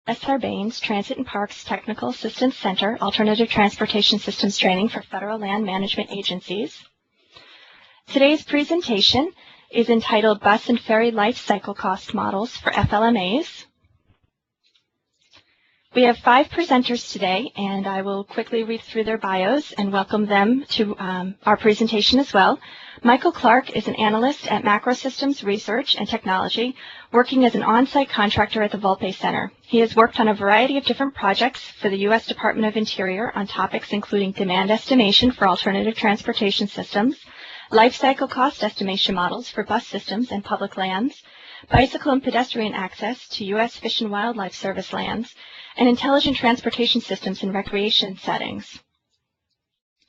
Sarbanes, Transit and Parks Technical Assistance Center, Alternative Transportation Systems Training for Federal Land Management Agencies. Today's presentation is entitled Bus and Ferry Life Cycle Cost Models for FLMAs. We have 5 presenters today, and I will quickly read through their bios and welcome them to our presentation as well. Michael Clark is an analyst at Macro Systems Research and Technology, working as an on-site contractor at the Volpe Center. He has worked on a variety of different projects for the U.S. Department of Interior on topics including demand estimation for alternative transportation systems, life cycle cost estimation models for bus systems and public lands, bicycle and pedestrian access to U.S. Fish and Wildlife Service lands, and intelligent transportation systems in recreation settings.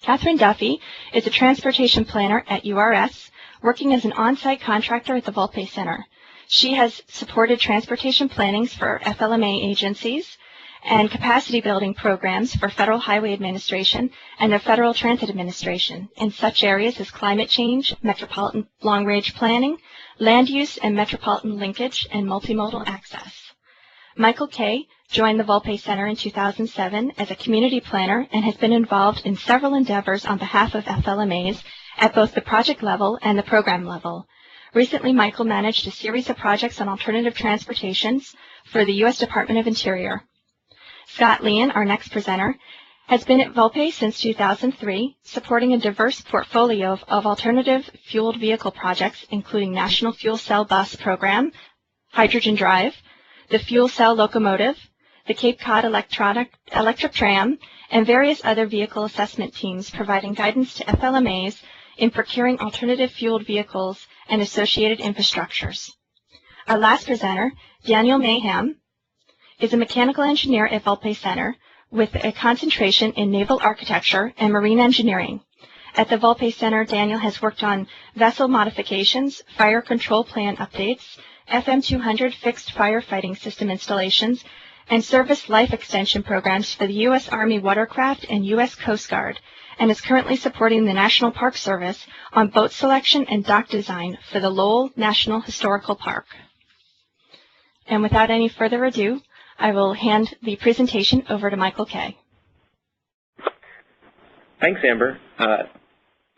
Catherine Duffy is a transportation planner at URS, working as an on-site contractor at the Volpe Center. She has supported transportation plannings for FLMA agencies and capacity building programs for Federal Highway Administration and the Federal Transit Administration in such areas as climate change, metropolitan long-range planning, land use and metropolitan linkage, and multimodal access. Michael Kay joined the Volpe Center in 2007 as a community planner and has been involved in several endeavors on behalf of FLMAs at both the project level and the program level. Recently, Michael managed a series of projects on alternative transportations for the U.S. Department of Interior. Scott Leon, our next presenter, has been at Volpe since 2003, supporting a diverse portfolio of alternative fueled vehicle projects, including National Fuel Cell Bus Program, Hydrogen Drive, the Fuel Cell Locomotive, the Cape Cod Electric Tram, and various other vehicle assessment teams providing guidance to FLMAs in procuring alternative fueled vehicles and associated infrastructures. Our last presenter, Daniel Mayhem, is a mechanical engineer at Volpe Center with a concentration in naval architecture and marine engineering. At the Volpe Center, Daniel has worked on vessel modifications, fire control plan updates, FM200 fixed firefighting system installations, and service life extension programs for the U.S. Army Watercraft and U.S. Coast Guard, and is currently supporting the National Park Service on boat selection and dock design for the Lowell National Historical Park. And without any further ado, I will hand the presentation over to Michael Kay. Thanks, Amber.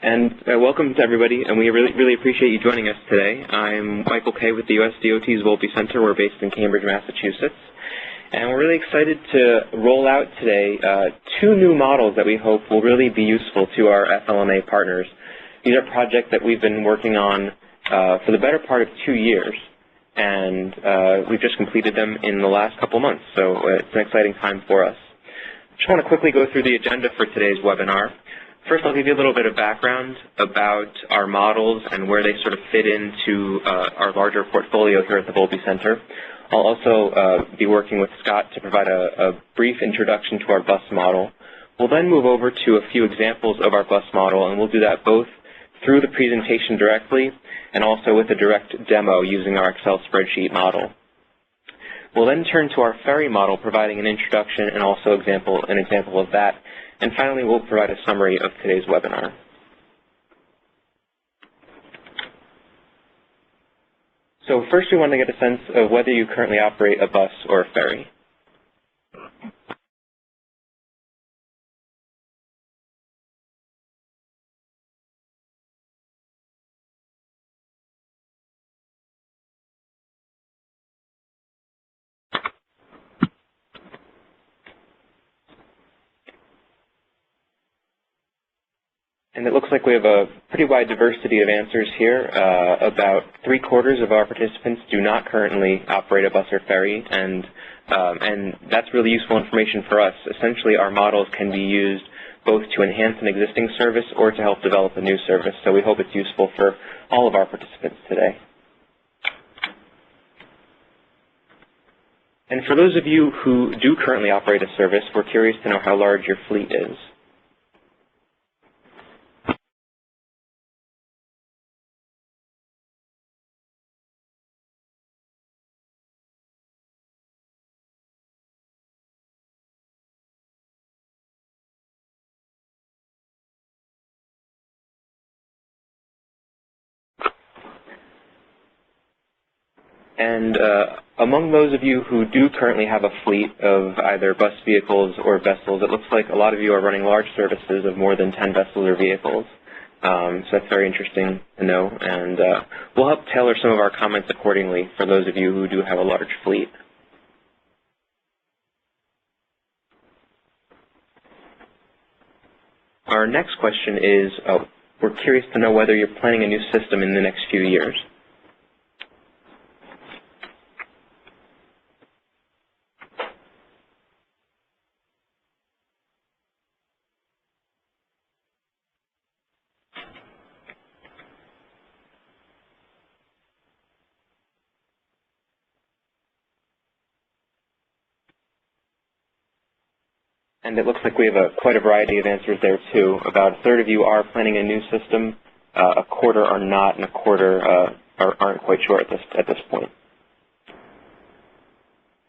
And welcome to everybody, and we really appreciate you joining us today. I'm Michael Kay with the U.S. DOT's Volpe Center. We're based in Cambridge, Massachusetts. And we're really excited to roll out today 2 new models that we hope will really be useful to our FLMA partners. These are projects that we've been working on for the better part of 2 years, and we've just completed them in the last couple months, so it's an exciting time for us. I just want to quickly go through the agenda for today's webinar. First, I'll give you a little bit of background about our models and where they sort of fit into our larger portfolio here at the Volpe Center. I'll also be working with Scott to provide a brief introduction to our bus model. We'll then move over to a few examples of our bus model, and we'll do that both through the presentation directly and also with a direct demo using our Excel spreadsheet model. We'll then turn to our ferry model, providing an introduction and also an example of that. And finally, we'll provide a summary of today's webinar. So first, we want to get a sense of whether you currently operate a bus or a ferry. And it looks like we have a pretty wide diversity of answers here. About 3/4 of our participants do not currently operate a bus or ferry, and that's really useful information for us. Essentially, our models can be used both to enhance an existing service or to help develop a new service, so we hope it's useful for all of our participants today. And for those of you who do currently operate a service, we're curious to know how large your fleet is. And among those of you who do currently have a fleet of either bus vehicles or vessels, it looks like a lot of you are running large services of more than 10 vessels or vehicles. So that's very interesting to know, and we'll help tailor some of our comments accordingly for those of you who do have a large fleet. Our next question is, we're curious to know whether you're planning a new system in the next few years. And it looks like we have quite a variety of answers there, too. About a third of you are planning a new system, a quarter are not, and a quarter aren't quite sure at this point.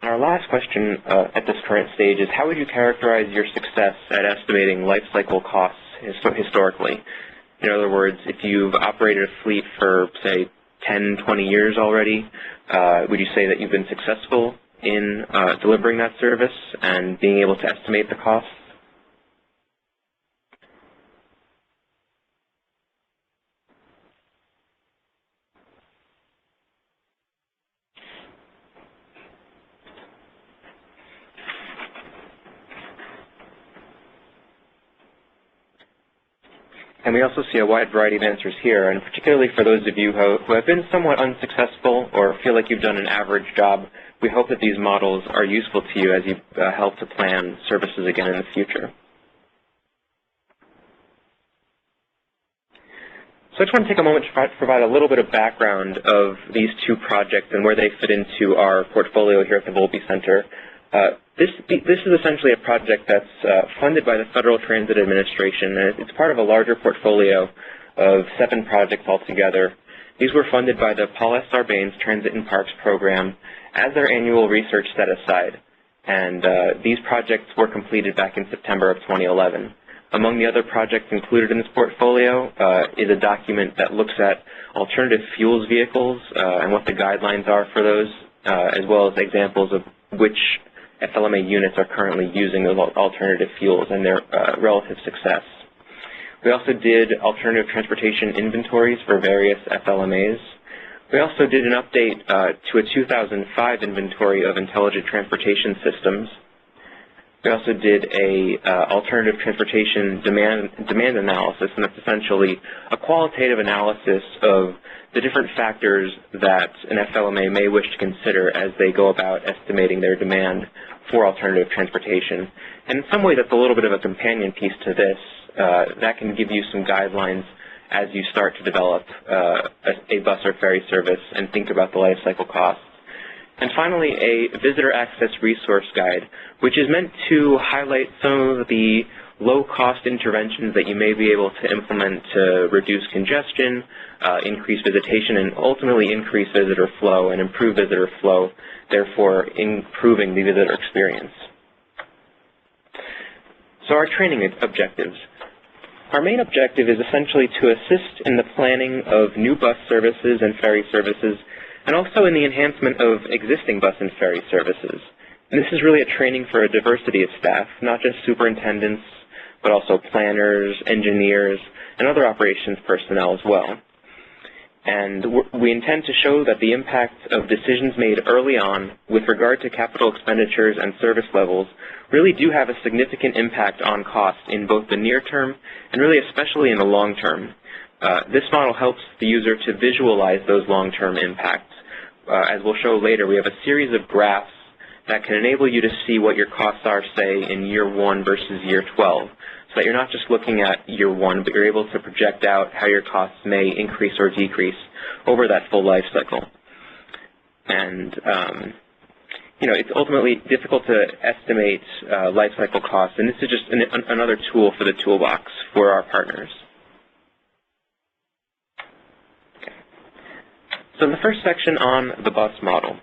And our last question at this current stage is, how would you characterize your success at estimating life cycle costs historically? In other words, if you've operated a fleet for, say, 10, 20 years already, would you say that you've been successful in delivering that service and being able to estimate the costs? And we also see a wide variety of answers here, and particularly for those of you who have been somewhat unsuccessful or feel like you've done an average job, we hope that these models are useful to you as you help to plan services again in the future. So I just want to take a moment to provide a little bit of background of these two projects and where they fit into our portfolio here at the Volpe Center. This is essentially a project that's funded by the Federal Transit Administration, and it's part of a larger portfolio of 7 projects altogether. These were funded by the Paul S. Sarbanes Transit and Parks Program as their annual research set aside, and these projects were completed back in September of 2011. Among the other projects included in this portfolio is a document that looks at alternative fuels vehicles and what the guidelines are for those, as well as examples of which FLMA units are currently using those alternative fuels and their relative success. We also did alternative transportation inventories for various FLMAs. We also did an update to a 2005 inventory of intelligent transportation systems. We also did a alternative transportation demand analysis, and that's essentially a qualitative analysis of the different factors that an FLMA may wish to consider as they go about estimating their demand for alternative transportation. And in some way, that's a little bit of a companion piece to this. That can give you some guidelines as you start to develop a bus or ferry service and think about the life cycle costs. And finally, a visitor access resource guide, which is meant to highlight some of the low-cost interventions that you may be able to implement to reduce congestion, increase visitation, and ultimately increase visitor flow and improve visitor flow, therefore improving the visitor experience. So our training objectives. Our main objective is essentially to assist in the planning of new bus services and ferry services, and also in the enhancement of existing bus and ferry services. And this is really a training for a diversity of staff, not just superintendents, but also planners, engineers, and other operations personnel as well. And we intend to show that the impact of decisions made early on with regard to capital expenditures and service levels really do have a significant impact on costs in both the near term and really especially in the long term. This model helps the user to visualize those long-term impacts. As we'll show later, we have a series of graphs that can enable you to see what your costs are, say, in year 1 versus year 12. So that you're not just looking at year 1, but you're able to project out how your costs may increase or decrease over that full life cycle. And, it's ultimately difficult to estimate life cycle costs, and this is just another tool for the toolbox for our partners. So in the first section on the bus model,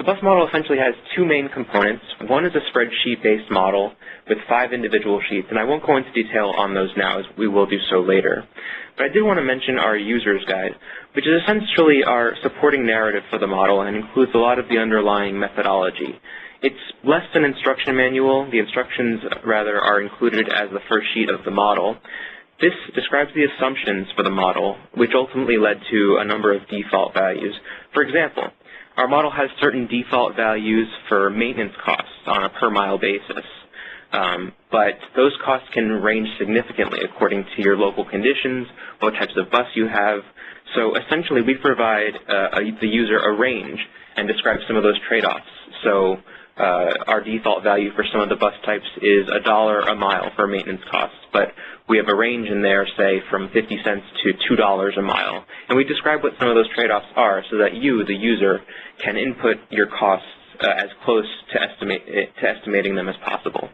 The bus model essentially has two main components. One is a spreadsheet-based model with 5 individual sheets, and I won't go into detail on those now, as we will do so later. But I did want to mention our user's guide, which is essentially our supporting narrative for the model and includes a lot of the underlying methodology. It's less an instruction manual. The instructions, rather, are included as the first sheet of the model. This describes the assumptions for the model, which ultimately led to a number of default values. For example, our model has certain default values for maintenance costs on a per-mile basis, but those costs can range significantly according to your local conditions, what types of bus you have. So essentially, we provide the user a range and describe some of those trade-offs. So our default value for some of the bus types is $1 a mile for maintenance costs, but we have a range in there, say, from 50 cents to $2 a mile. And we describe what some of those trade-offs are so that you, the user, can input your costs as close to estimating them as possible.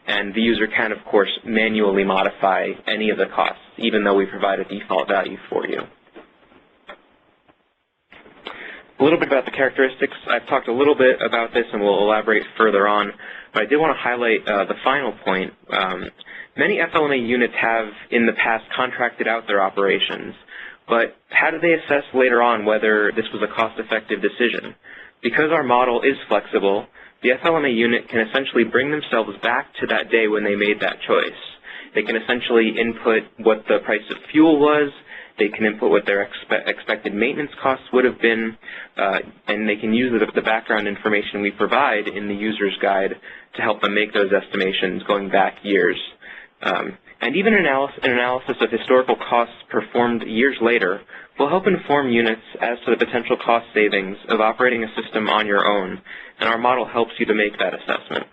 And the user can, of course, manually modify any of the costs, even though we provide a default value for you. A little bit about the characteristics. I've talked a little bit about this and we'll elaborate further on, but I did want to highlight the final point. Many FLMA units have in the past contracted out their operations, but how do they assess later on whether this was a cost-effective decision? Because our model is flexible, the FLMA unit can essentially bring themselves back to that day when they made that choice. They can essentially input what the price of fuel was, they can input what their expected maintenance costs would have been, and they can use the background information we provide in the user's guide to help them make those estimations going back years. And even an analysis of historical costs performed years later will help inform units as to the potential cost savings of operating a system on your own, and our model helps you to make that assessment.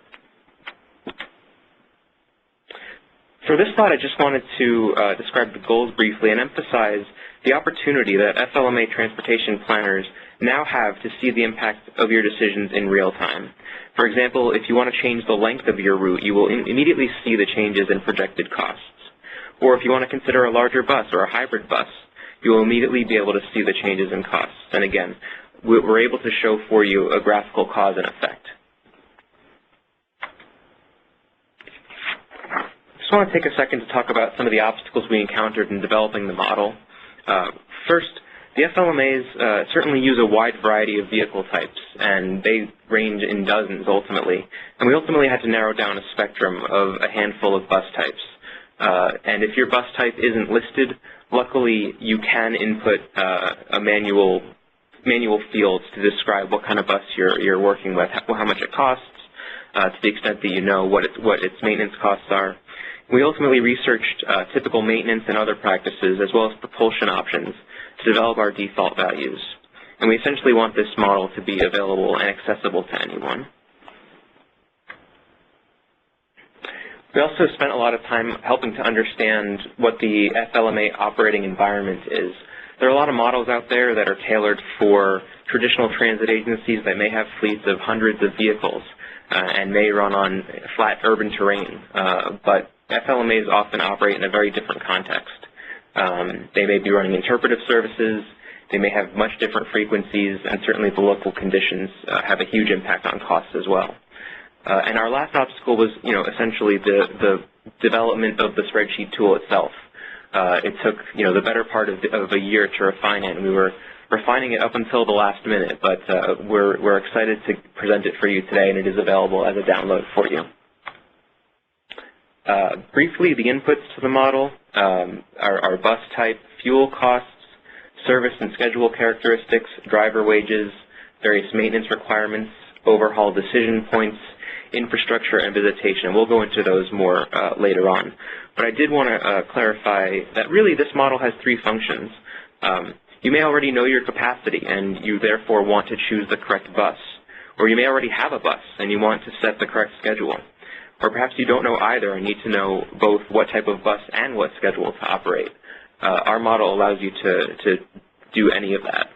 For this slide, I just wanted to describe the goals briefly and emphasize the opportunity that FLMA transportation planners now have to see the impact of your decisions in real time. For example, if you want to change the length of your route, you will immediately see the changes in projected costs. Or if you want to consider a larger bus or a hybrid bus, you will immediately be able to see the changes in costs. And again, we're able to show for you a graphical cause and effect. I just want to take a second to talk about some of the obstacles we encountered in developing the model. First, the FLMAs certainly use a wide variety of vehicle types, and they range in dozens ultimately. And we ultimately had to narrow down a spectrum of a handful of bus types. And if your bus type isn't listed, luckily you can input a manual field to describe what kind of bus you're working with, how much it costs, to the extent that you know what its maintenance costs are. We ultimately researched typical maintenance and other practices, as well as propulsion options, to develop our default values. And we essentially want this model to be available and accessible to anyone. We also spent a lot of time helping to understand what the FLMA operating environment is. There are a lot of models out there that are tailored for traditional transit agencies that may have fleets of hundreds of vehicles and may run on flat urban terrain, but FLMAs often operate in a very different context. They may be running interpretive services, they may have much different frequencies, and certainly the local conditions have a huge impact on costs as well. And our last obstacle was, essentially the development of the spreadsheet tool itself. It took, the better part of a year to refine it, and we were refining it up until the last minute, but we're excited to present it for you today, and it is available as a download for you. Briefly, the inputs to the model are bus type, fuel costs, service and schedule characteristics, driver wages, various maintenance requirements, overhaul decision points, infrastructure, and visitation. We'll go into those more later on. But I did want to clarify that really this model has 3 functions. You may already know your capacity and you therefore want to choose the correct bus. Or you may already have a bus and you want to set the correct schedule. Or perhaps you don't know either and need to know both what type of bus and what schedule to operate. Our model allows you to do any of that.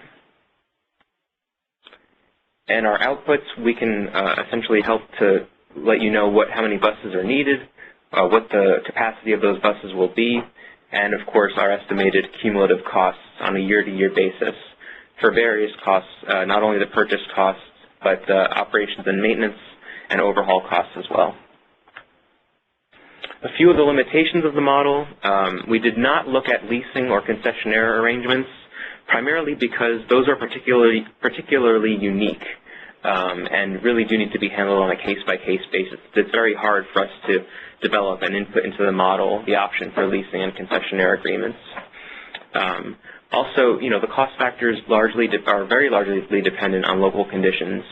And our outputs, we can essentially help to let you know how many buses are needed, what the capacity of those buses will be, and of course our estimated cumulative costs on a year-to-year basis for various costs, not only the purchase costs, but operations and maintenance and overhaul costs as well. A few of the limitations of the model, we did not look at leasing or concessionaire arrangements, primarily because those are particularly unique and really do need to be handled on a case-by-case basis. It's very hard for us to develop and input into the model the option for leasing and concessionaire agreements. Also, the cost factors are very largely dependent on local conditions,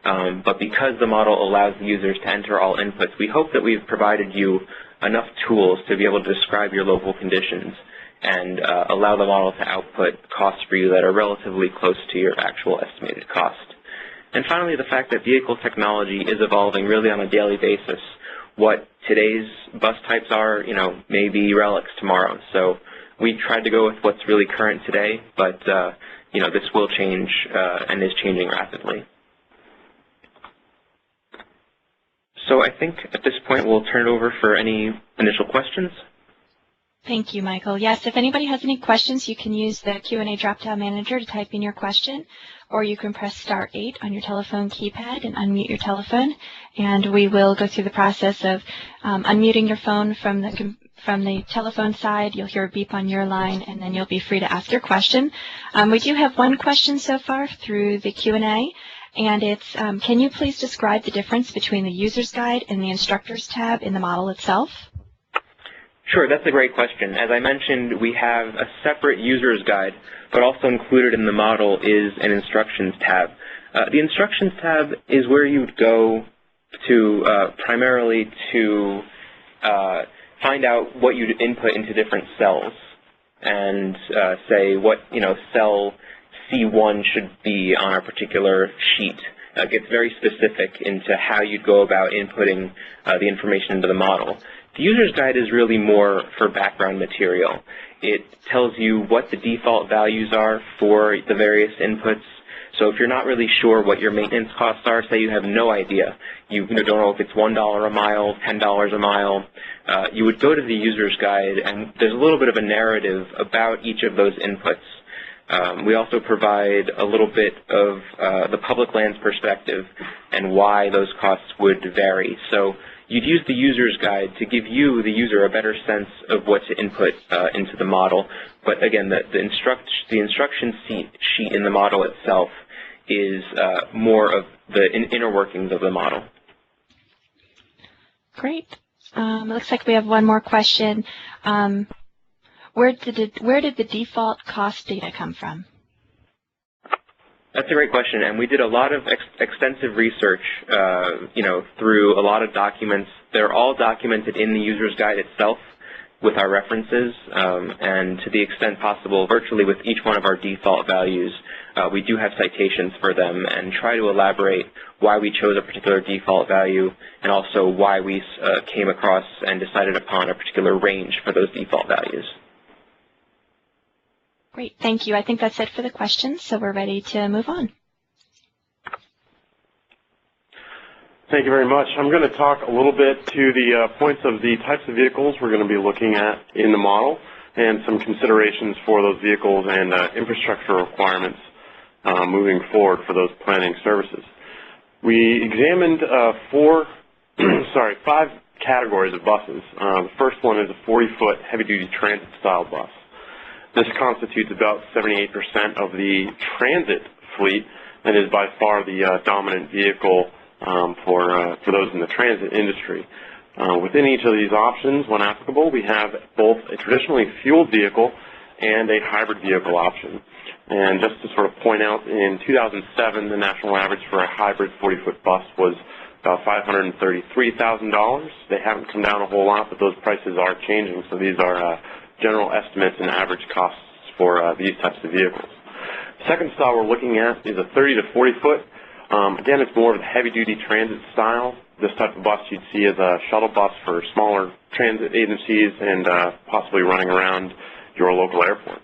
but because the model allows the users to enter all inputs, we hope that we've provided you enough tools to be able to describe your local conditions and allow the model to output costs for you that are relatively close to your actual estimated cost. And finally, the fact that vehicle technology is evolving really on a daily basis. What today's bus types are, may be relics tomorrow. So we tried to go with what's really current today, but this will change and is changing rapidly. So I think at this point we'll turn it over for any initial questions. Thank you, Michael. Yes, if anybody has any questions, you can use the Q&A drop-down manager to type in your question, or you can press star 8 on your telephone keypad and unmute your telephone, and we will go through the process of unmuting your phone from the telephone side. You'll hear a beep on your line, and then you'll be free to ask your question. We do have one question so far through the Q&A, and it's, can you please describe the difference between the user's guide and the instructors tab in the model itself? Sure, that's a great question. As I mentioned, we have a separate user's guide, but also included in the model is an instructions tab. The instructions tab is where you would go to primarily to find out what you'd input into different cells and say what cell C1 should be on a particular sheet. It gets very specific into how you'd go about inputting the information into the model. The user's guide is really more for background material. It tells you what the default values are for the various inputs. So if you're not really sure what your maintenance costs are, say you have no idea, you don't know if it's $1 a mile, $10 a mile, you would go to the user's guide, and there's a little bit of a narrative about each of those inputs. We also provide a little bit of the public lands perspective and why those costs would vary. So you'd use the user's guide to give you, the user, a better sense of what to input into the model. But again, the instruction sheet in the model itself is more of the inner workings of the model. Great. It looks like we have one more question. Where did the default cost data come from? That's a great question, and we did a lot of extensive research, through a lot of documents. They're all documented in the user's guide itself with our references, and to the extent possible, virtually with each one of our default values, we do have citations for them and try to elaborate why we chose a particular default value and also why we came across and decided upon a particular range for those default values. Great, thank you. I think that's it for the questions, so we're ready to move on. Thank you very much. I'm going to talk a little bit to the points of the types of vehicles we're going to be looking at in the model and some considerations for those vehicles and infrastructure requirements moving forward for those planning services. We examined 5 categories of buses. The first one is a 40-foot heavy-duty transit style bus. This constitutes about 78% of the transit fleet and is by far the dominant vehicle for those in the transit industry. Within each of these options, when applicable, we have both a traditionally fueled vehicle and a hybrid vehicle option. And just to sort of point out, in 2007, the national average for a hybrid 40-foot bus was about $533,000. They haven't come down a whole lot, but those prices are changing, so these are general estimates and average costs for these types of vehicles. The second style we're looking at is a 30 to 40 foot. Again, it's more of a heavy-duty transit style. This type of bus you'd see as a shuttle bus for smaller transit agencies and possibly running around your local airport.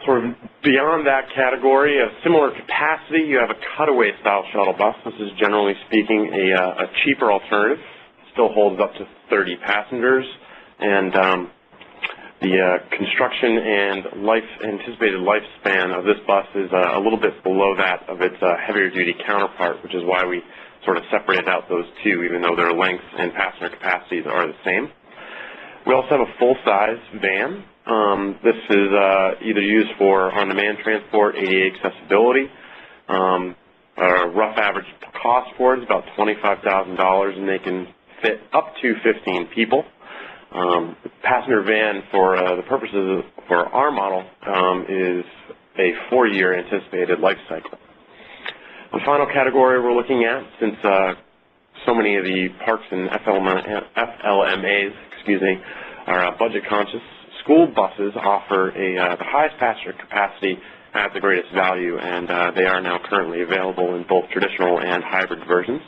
Sort of beyond that category, a similar capacity, you have a cutaway style shuttle bus. This is generally speaking a cheaper alternative. Still holds up to 30 passengers. And The construction and anticipated lifespan of this bus is a little bit below that of its heavier duty counterpart, which is why we sort of separated out those two, even though their lengths and passenger capacities are the same. We also have a full-size van. This is either used for on-demand transport, ADA accessibility. A rough average cost for it is about $25,000, and they can fit up to 15 people. Passenger van, for the purposes for our model, is a 4-year anticipated life cycle. The final category we're looking at, since so many of the parks and FLMAs, are budget conscious, school buses offer the highest passenger capacity at the greatest value, and they are now currently available in both traditional and hybrid versions.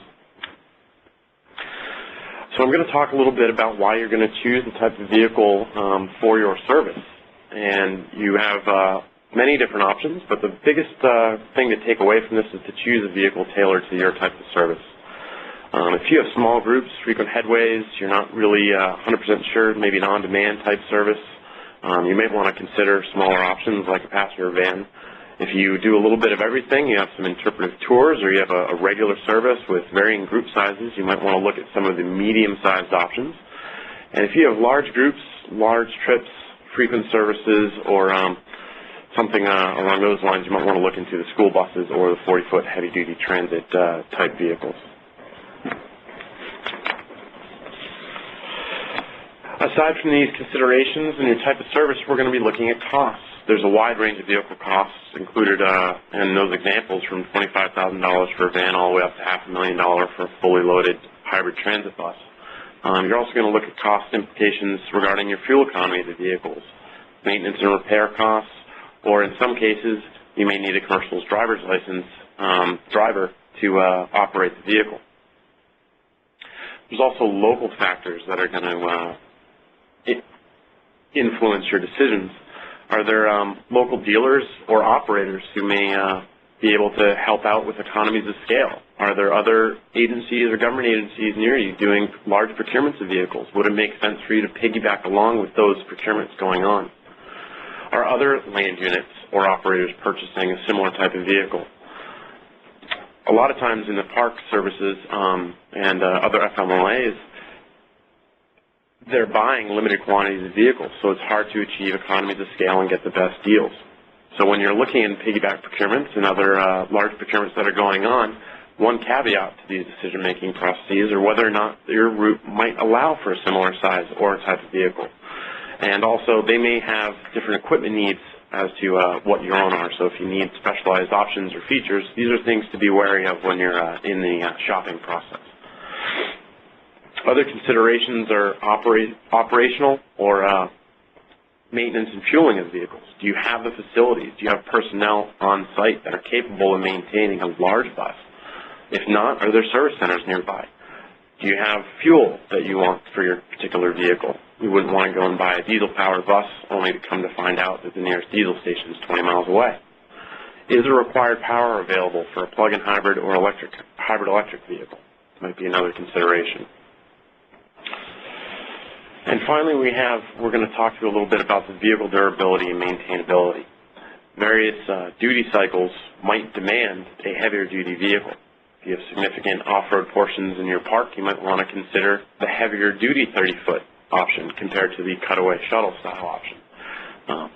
So I'm going to talk a little bit about why you're going to choose the type of vehicle for your service. And you have many different options, but the biggest thing to take away from this is to choose a vehicle tailored to your type of service. If you have small groups, frequent headways, you're not really 100% sure, maybe an on-demand type service, you may want to consider smaller options like a passenger van. If you do a little bit of everything, you have some interpretive tours, or you have a regular service with varying group sizes, you might want to look at some of the medium-sized options. And if you have large groups, large trips, frequent services, or something along those lines, you might want to look into the school buses or the 40-foot heavy-duty transit type vehicles. Aside from these considerations and your type of service, we're going to be looking at costs. There's a wide range of vehicle costs included in those examples, from $25,000 for a van all the way up to $500,000 for a fully loaded hybrid transit bus. You're also going to look at cost implications regarding your fuel economy of the vehicles, maintenance and repair costs, or in some cases, you may need a commercial driver's license driver to operate the vehicle. There's also local factors that are going to influence your decisions. Are there local dealers or operators who may be able to help out with economies of scale? Are there other agencies or government agencies near you doing large procurements of vehicles? Would it make sense for you to piggyback along with those procurements going on? Are other land units or operators purchasing a similar type of vehicle? A lot of times in the park services and other FLMAs, they're buying limited quantities of vehicles, so it's hard to achieve economies of scale and get the best deals. So when you're looking at piggyback procurements and other large procurements that are going on, one caveat to these decision-making processes are whether or not your route might allow for a similar size or type of vehicle. And also, they may have different equipment needs as to what your own are. So if you need specialized options or features, these are things to be wary of when you're in the shopping process. Other considerations are operational or maintenance and fueling of vehicles. Do you have the facilities? Do you have personnel on site that are capable of maintaining a large bus? If not, are there service centers nearby? Do you have fuel that you want for your particular vehicle? You wouldn't want to go and buy a diesel-powered bus only to come to find out that the nearest diesel station is 20 miles away. Is there required power available for a plug-in hybrid or hybrid electric vehicle? Might be another consideration. And finally, we're going to talk to you a little bit about the vehicle durability and maintainability. Various duty cycles might demand a heavier duty vehicle. If you have significant off-road portions in your park, you might want to consider the heavier duty 30-foot option compared to the cutaway shuttle style option.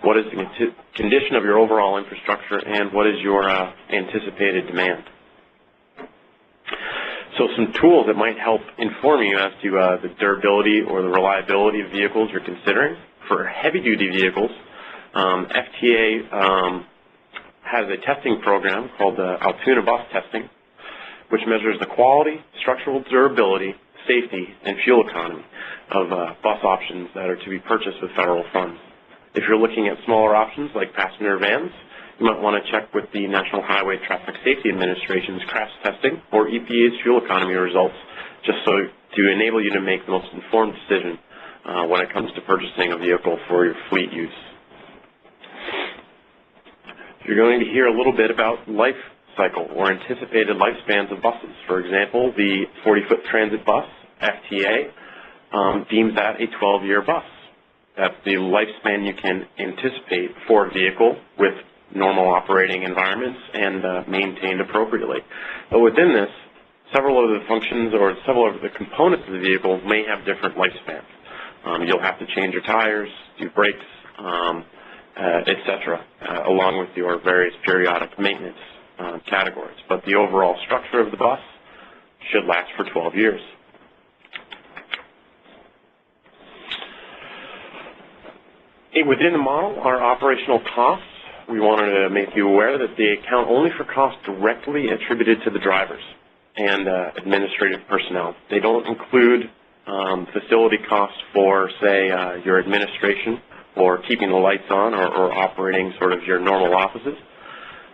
What is the condition of your overall infrastructure, and what is your anticipated demand? So some tools that might help inform you as to the durability or the reliability of vehicles you're considering. For heavy-duty vehicles, FTA has a testing program called Altoona Bus Testing, which measures the quality, structural durability, safety, and fuel economy of bus options that are to be purchased with federal funds. If you're looking at smaller options like passenger vans, you might want to check with the National Highway Traffic Safety Administration's crash testing or EPA's fuel economy results, just so to enable you to make the most informed decision when it comes to purchasing a vehicle for your fleet use. You're going to hear a little bit about life cycle or anticipated lifespans of buses. For example, the 40-foot transit bus, FTA, deems that a 12-year bus. That's the lifespan you can anticipate for a vehicle with normal operating environments and maintained appropriately. But within this, several of the functions or several of the components of the vehicle may have different lifespans. You'll have to change your tires, do brakes, etc., along with your various periodic maintenance categories. But the overall structure of the bus should last for 12 years. Within the model, our operational costs, we wanted to make you aware that they account only for costs directly attributed to the drivers and administrative personnel. They don't include facility costs for, say, your administration or keeping the lights on or operating sort of your normal offices.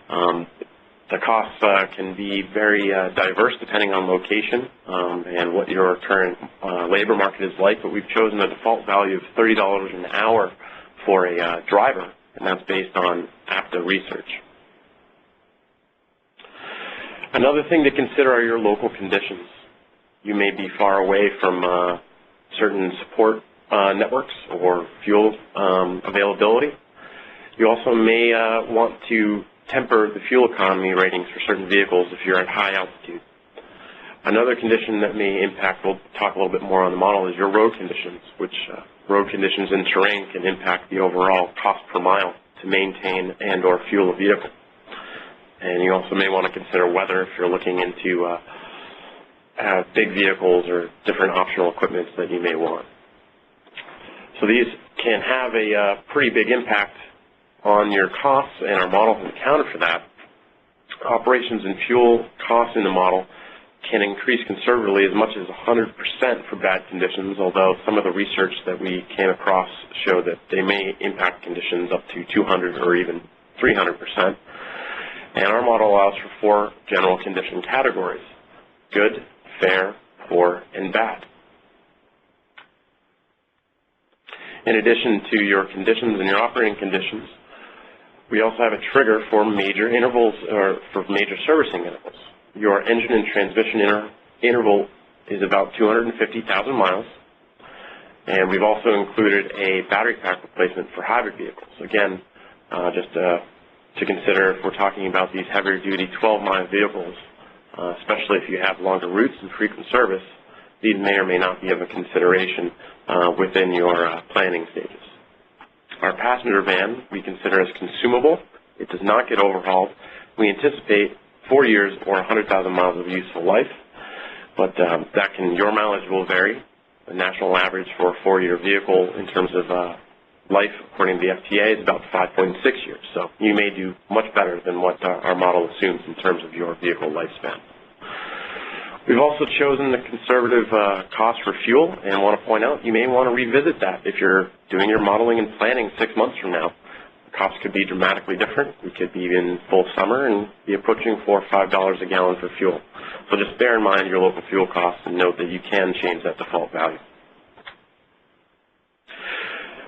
The costs can be very diverse depending on location and what your current labor market is like, but we've chosen a default value of $30 an hour for a driver, and that's based on APTA research. Another thing to consider are your local conditions. You may be far away from certain support networks or fuel availability. You also may want to temper the fuel economy ratings for certain vehicles if you're at high altitude. Another condition that may impact, we'll talk a little bit more on the model, is your road conditions, which road conditions and terrain can impact the overall cost per mile to maintain and or fuel a vehicle. And you also may want to consider weather if you're looking into big vehicles or different optional equipment that you may want. So these can have a pretty big impact on your costs, and our model has accounted for that. Operations and fuel costs in the model can increase conservatively as much as 100% for bad conditions, although some of the research that we came across show that they may impact conditions up to 200 or even 300%. And our model allows for 4 general condition categories: good, fair, poor, and bad. In addition to your conditions and your operating conditions, we also have a trigger for major intervals or for major servicing intervals. Your engine and transmission interval is about 250,000 miles, and we've also included a battery pack replacement for hybrid vehicles. Again, just to consider if we're talking about these heavier duty 12-mile vehicles, especially if you have longer routes and frequent service, these may or may not be of a consideration within your planning stages. Our passenger van we consider as consumable. It does not get overhauled. We anticipate 4 years or 100,000 miles of useful life, but your mileage will vary. The national average for a 4-year vehicle in terms of life, according to the FTA, is about 5.6 years. So you may do much better than what our model assumes in terms of your vehicle lifespan. We've also chosen the conservative cost for fuel, and want to point out you may want to revisit that if you're doing your modeling and planning 6 months from now. The cost could be dramatically different. We could be in full summer and be approaching $4 or $5 a gallon for fuel. So just bear in mind your local fuel costs and note that you can change that default value.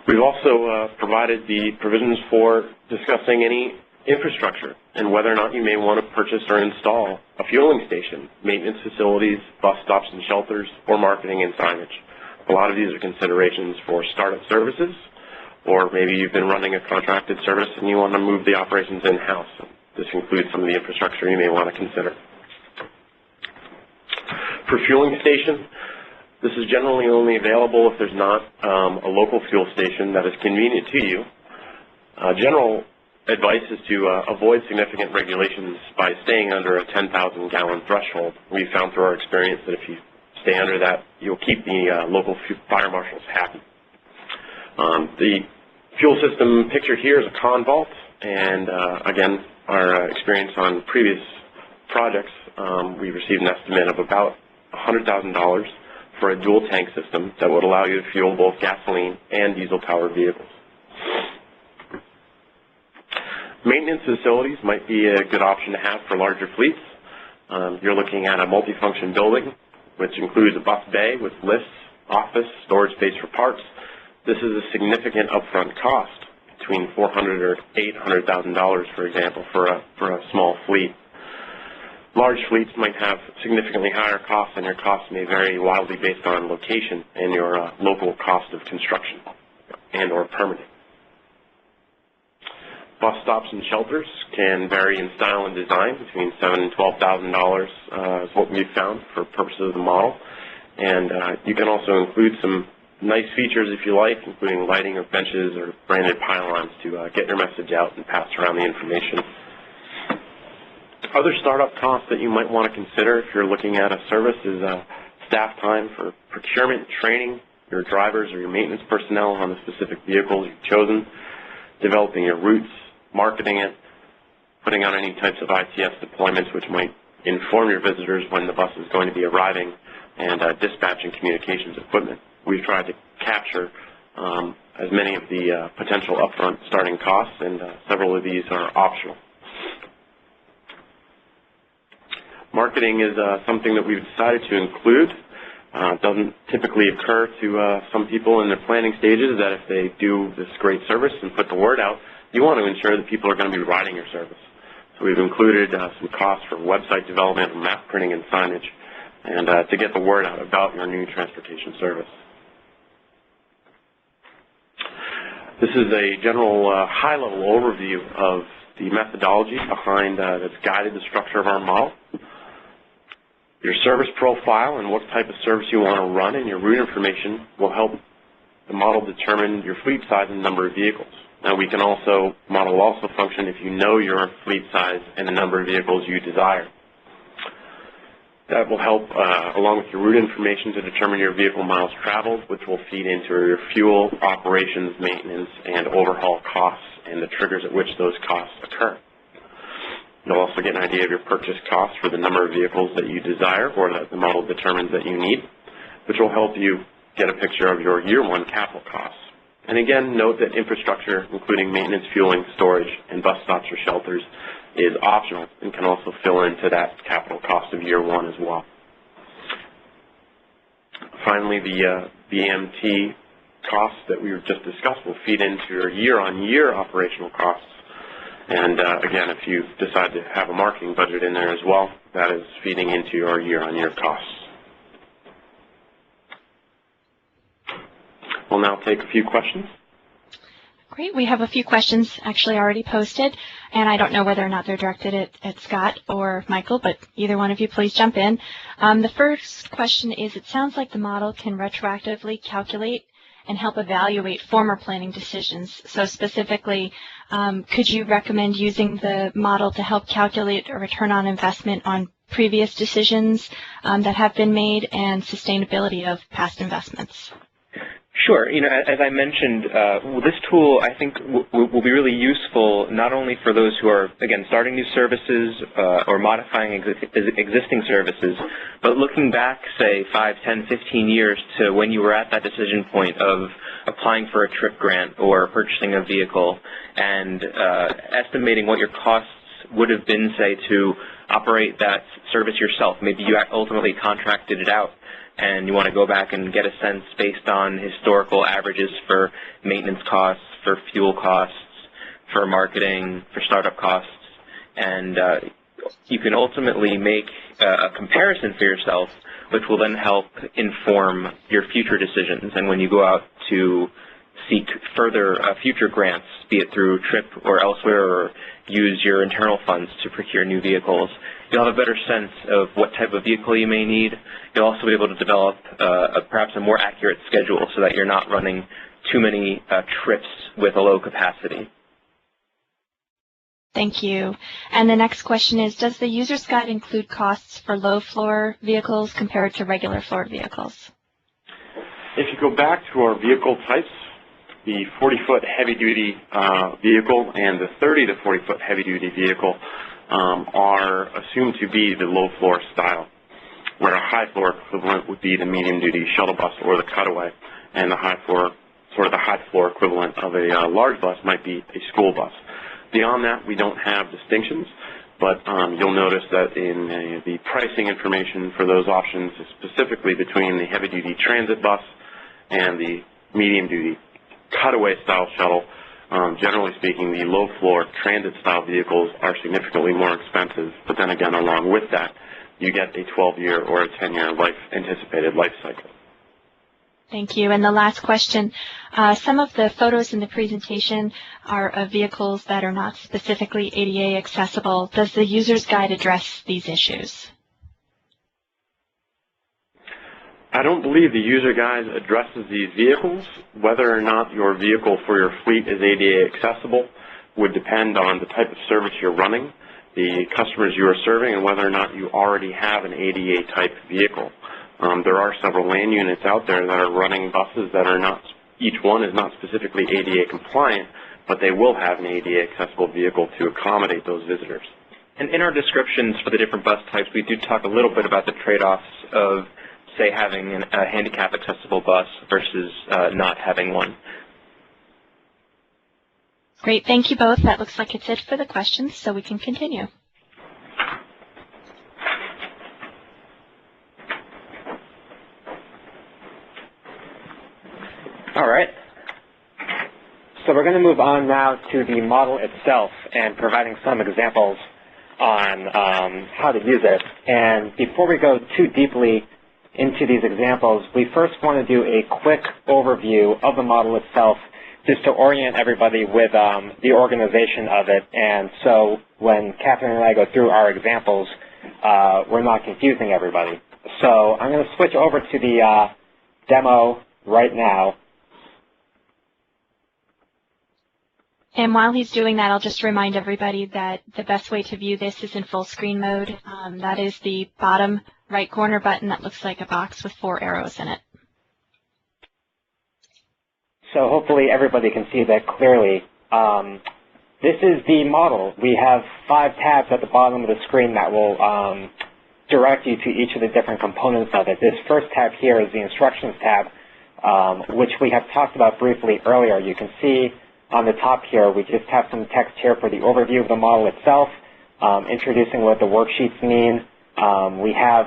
We've also provided the provisions for discussing any infrastructure and whether or not you may want to purchase or install a fueling station, maintenance facilities, bus stops and shelters, or marketing and signage. A lot of these are considerations for startup services, or maybe you've been running a contracted service and you want to move the operations in-house. This includes some of the infrastructure you may want to consider. For fueling station, this is generally only available if there's not a local fuel station that is convenient to you. General advice is to avoid significant regulations by staying under a 10,000-gallon threshold. We've found through our experience that if you stay under that, you'll keep the local fire marshals happy. The fuel system pictured here is a con vault, and again, our experience on previous projects, we received an estimate of about $100,000 for a dual tank system that would allow you to fuel both gasoline and diesel-powered vehicles. Maintenance facilities might be a good option to have for larger fleets. You're looking at a multifunction building, which includes a bus bay with lifts, office, storage space for parts. This is a significant upfront cost, between $400,000 or $800,000, for example, for a small fleet. Large fleets might have significantly higher costs, and your costs may vary wildly based on location and your local cost of construction. and or permitting. Bus stops and shelters can vary in style and design between $7,000 and $12,000 is what we've found for purposes of the model. And you can also include some nice features if you like, including lighting or benches or branded pylons to get your message out and pass around the information. Other startup costs that you might want to consider if you're looking at a service is staff time for procurement, training your drivers or your maintenance personnel on the specific vehicles you've chosen, developing your routes, marketing it, putting out any types of ITS deployments which might inform your visitors when the bus is going to be arriving, and dispatching communications equipment. We've tried to capture as many of the potential upfront starting costs, and several of these are optional. Marketing is something that we've decided to include. It doesn't typically occur to some people in their planning stages that if they do this great service and put the word out, you want to ensure that people are going to be riding your service. So we've included some costs for website development, map printing, and signage, and to get the word out about your new transportation service. This is a general high-level overview of the methodology behind that's guided the structure of our model. Your service profile and what type of service you want to run and your route information will help the model determine your fleet size and number of vehicles. Now model will also function if you know your fleet size and the number of vehicles you desire. That will help, along with your route information, to determine your vehicle miles traveled, which will feed into your fuel, operations, maintenance, and overhaul costs and the triggers at which those costs occur. You'll also get an idea of your purchase costs for the number of vehicles that you desire or that the model determines that you need, which will help you get a picture of your year one capital costs. And again, note that infrastructure, including maintenance, fueling, storage, and bus stops or shelters, is optional and can also fill into that capital cost of year one as well. Finally, the BMT costs that we just discussed will feed into your year-on-year operational costs. And again, if you decide to have a marketing budget in there as well, that is feeding into your year-on-year costs. We'll now take a few questions. Great. We have a few questions actually already posted, and I don't know whether or not they're directed at Scott or Michael, but either one of you please jump in. The first question is, it sounds like the model can retroactively calculate and help evaluate former planning decisions. So specifically, could you recommend using the model to help calculate a return on investment on previous decisions that have been made and sustainability of past investments? Sure. As I mentioned, this tool, I think, will be really useful not only for those who are, again, starting new services or modifying existing services, but looking back, say, 5, 10, 15 years to when you were at that decision point of applying for a trip grant or purchasing a vehicle and estimating what your costs would have been, say, to operate that service yourself. Maybe you ultimately contracted it out, and you want to go back and get a sense based on historical averages for maintenance costs, for fuel costs, for marketing, for startup costs. And you can ultimately make a comparison for yourself, which will then help inform your future decisions. And when you go out to seek further future grants, be it through TRIP or elsewhere, or use your internal funds to procure new vehicles, you'll have a better sense of what type of vehicle you may need. You'll also be able to develop perhaps a more accurate schedule so that you're not running too many trips with a low capacity. Thank you. And the next question is, does the user's guide include costs for low-floor vehicles compared to regular floor vehicles? If you go back to our vehicle types, the 40-foot heavy-duty vehicle and the 30 to 40-foot heavy-duty vehicle are assumed to be the low-floor style, where a high-floor equivalent would be the medium-duty shuttle bus or the cutaway, and the high-floor, sort of the high-floor equivalent of a large bus might be a school bus. Beyond that, we don't have distinctions, but you'll notice that in the pricing information for those options, specifically between the heavy-duty transit bus and the medium-duty cutaway-style shuttle, generally speaking, the low-floor transit-style vehicles are significantly more expensive, but then again, along with that, you get a 12-year or a 10-year anticipated life cycle. Thank you. And the last question, some of the photos in the presentation are of vehicles that are not specifically ADA accessible. Does the user's guide address these issues? I don't believe the user guide addresses these vehicles. Whether or not your vehicle for your fleet is ADA accessible would depend on the type of service you're running, the customers you are serving, and whether or not you already have an ADA type vehicle. There are several land units out there that are running buses that are not, each one is not specifically ADA compliant, but they will have an ADA accessible vehicle to accommodate those visitors. And in our descriptions for the different bus types, we do talk a little bit about the trade-offs of, say, having a handicap accessible bus versus not having one. Great, thank you both. That looks like it's it for the questions, so we can continue. All right. So we're going to move on now to the model itself and providing some examples on how to use it. And before we go too deeply into these examples, we first want to do a quick overview of the model itself just to orient everybody with the organization of it. And so when Catherine and I go through our examples, we're not confusing everybody. So I'm going to switch over to the demo right now. And while he's doing that, I'll just remind everybody that the best way to view this is in full screen mode. That is the bottom right corner button that looks like a box with 4 arrows in it. So hopefully everybody can see that clearly. This is the model. We have 5 tabs at the bottom of the screen that will direct you to each of the different components of it. This first tab here is the instructions tab, which we have talked about briefly earlier. You can see on the top here, we just have some text here for the overview of the model itself, introducing what the worksheets mean. We have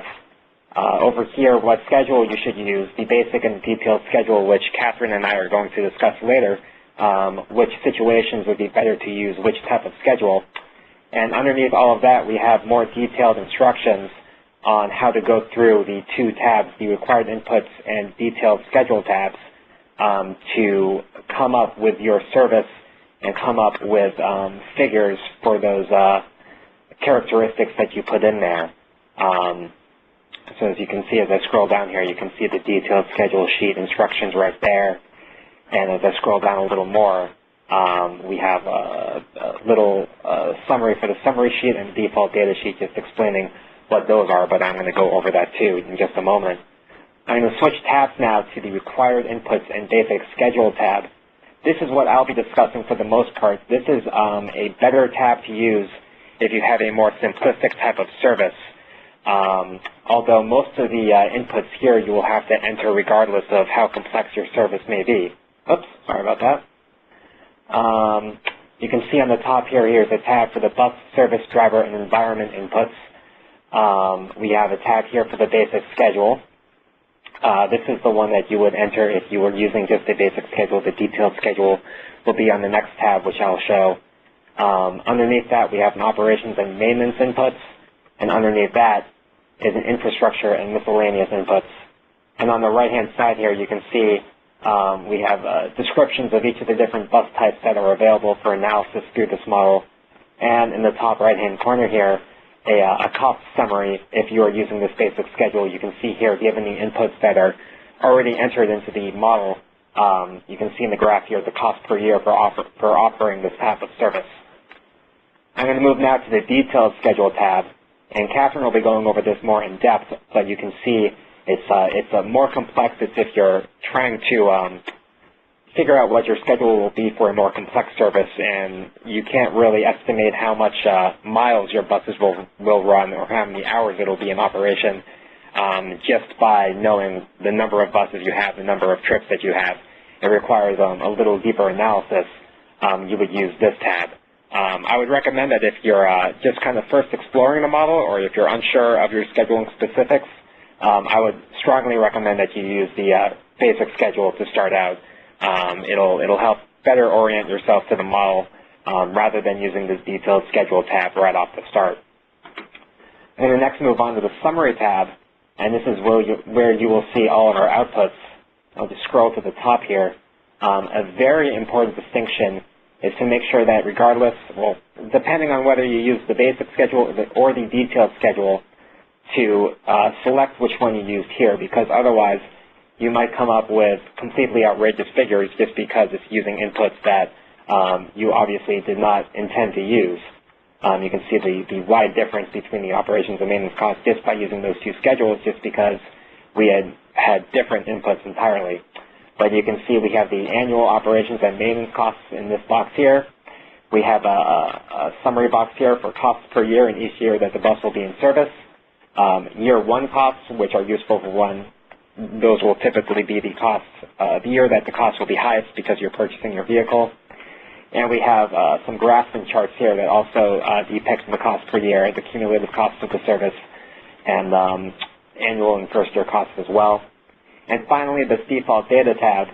over here what schedule you should use, the basic and detailed schedule, which Catherine and I are going to discuss later, which situations would be better to use which type of schedule. And underneath all of that, we have more detailed instructions on how to go through the 2 tabs, the required inputs and detailed schedule tabs, to come up with your service and come up with figures for those characteristics that you put in there. So as you can see, as I scroll down here, you can see the detailed schedule sheet instructions right there. And as I scroll down a little more, we have a little summary for the summary sheet and the default data sheet just explaining what those are, but I'm going to go over that too in just a moment. I'm going to switch tabs now to the required inputs and basic schedule tab. This is what I'll be discussing for the most part. This is a better tab to use if you have a more simplistic type of service. Although most of the inputs here you will have to enter regardless of how complex your service may be. Oops, sorry about that. You can see on the top here, here's a tab for the bus service driver and environment inputs. We have a tab here for the basic schedule. This is the one that you would enter if you were using just a basic schedule. The detailed schedule will be on the next tab, which I'll show. Underneath that, we have an operations and maintenance inputs, and underneath that is an infrastructure and miscellaneous inputs. And on the right-hand side here, you can see we have descriptions of each of the different bus types that are available for analysis through this model. And in the top right-hand corner here, a cost summary. If you are using this basic schedule, you can see here, given the inputs that are already entered into the model, you can see in the graph here the cost per year for offering this type of service. I'm going to move now to the detailed schedule tab, and Catherine will be going over this more in depth, but you can see it's more complex. It's if you're trying to figure out what your schedule will be for a more complex service, and you can't really estimate how much miles your buses will run or how many hours it'll be in operation just by knowing the number of buses you have, the number of trips that you have. It requires a little deeper analysis. You would use this tab. I would recommend that if you're just kind of first exploring the model, or if you're unsure of your scheduling specifics, I would strongly recommend that you use the basic schedule to start out. It'll help better orient yourself to the model rather than using this detailed schedule tab right off the start. I'm going to next move on to the summary tab, and this is where you will see all of our outputs. I'll just scroll to the top here. A very important distinction is to make sure that regardless, well, depending on whether you use the basic schedule or the detailed schedule, to select which one you used here, because otherwise you might come up with completely outrageous figures just because it's using inputs that you obviously did not intend to use. You can see the wide difference between the operations and maintenance costs just by using those two schedules, just because we had different inputs entirely. But you can see we have the annual operations and maintenance costs in this box here. We have a summary box here for costs per year in each year that the bus will be in service. Year one costs, which are useful for one, those will typically be the costs, the year that the cost will be highest because you're purchasing your vehicle. And we have some graphs and charts here that also depict the cost per year, the cumulative cost of the service, and annual and first year costs as well. And finally, this default data tab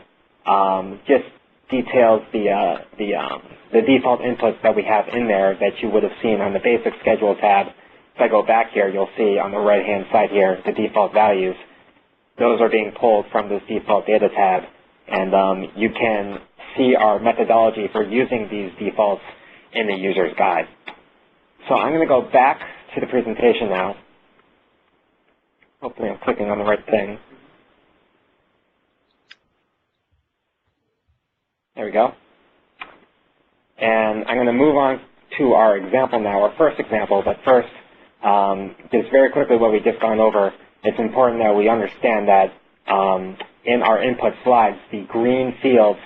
just details the default inputs that we have in there that you would have seen on the basic schedule tab. If I go back here, you'll see on the right-hand side here the default values. Those are being pulled from this default data tab, and you can see our methodology for using these defaults in the user's guide. So I'm going to go back to the presentation now. Hopefully I'm clicking on the right thing. There we go. And I'm going to move on to our example now, our first example, but first, just very quickly what we've just gone over, it's important that we understand that in our input slides, the green fields,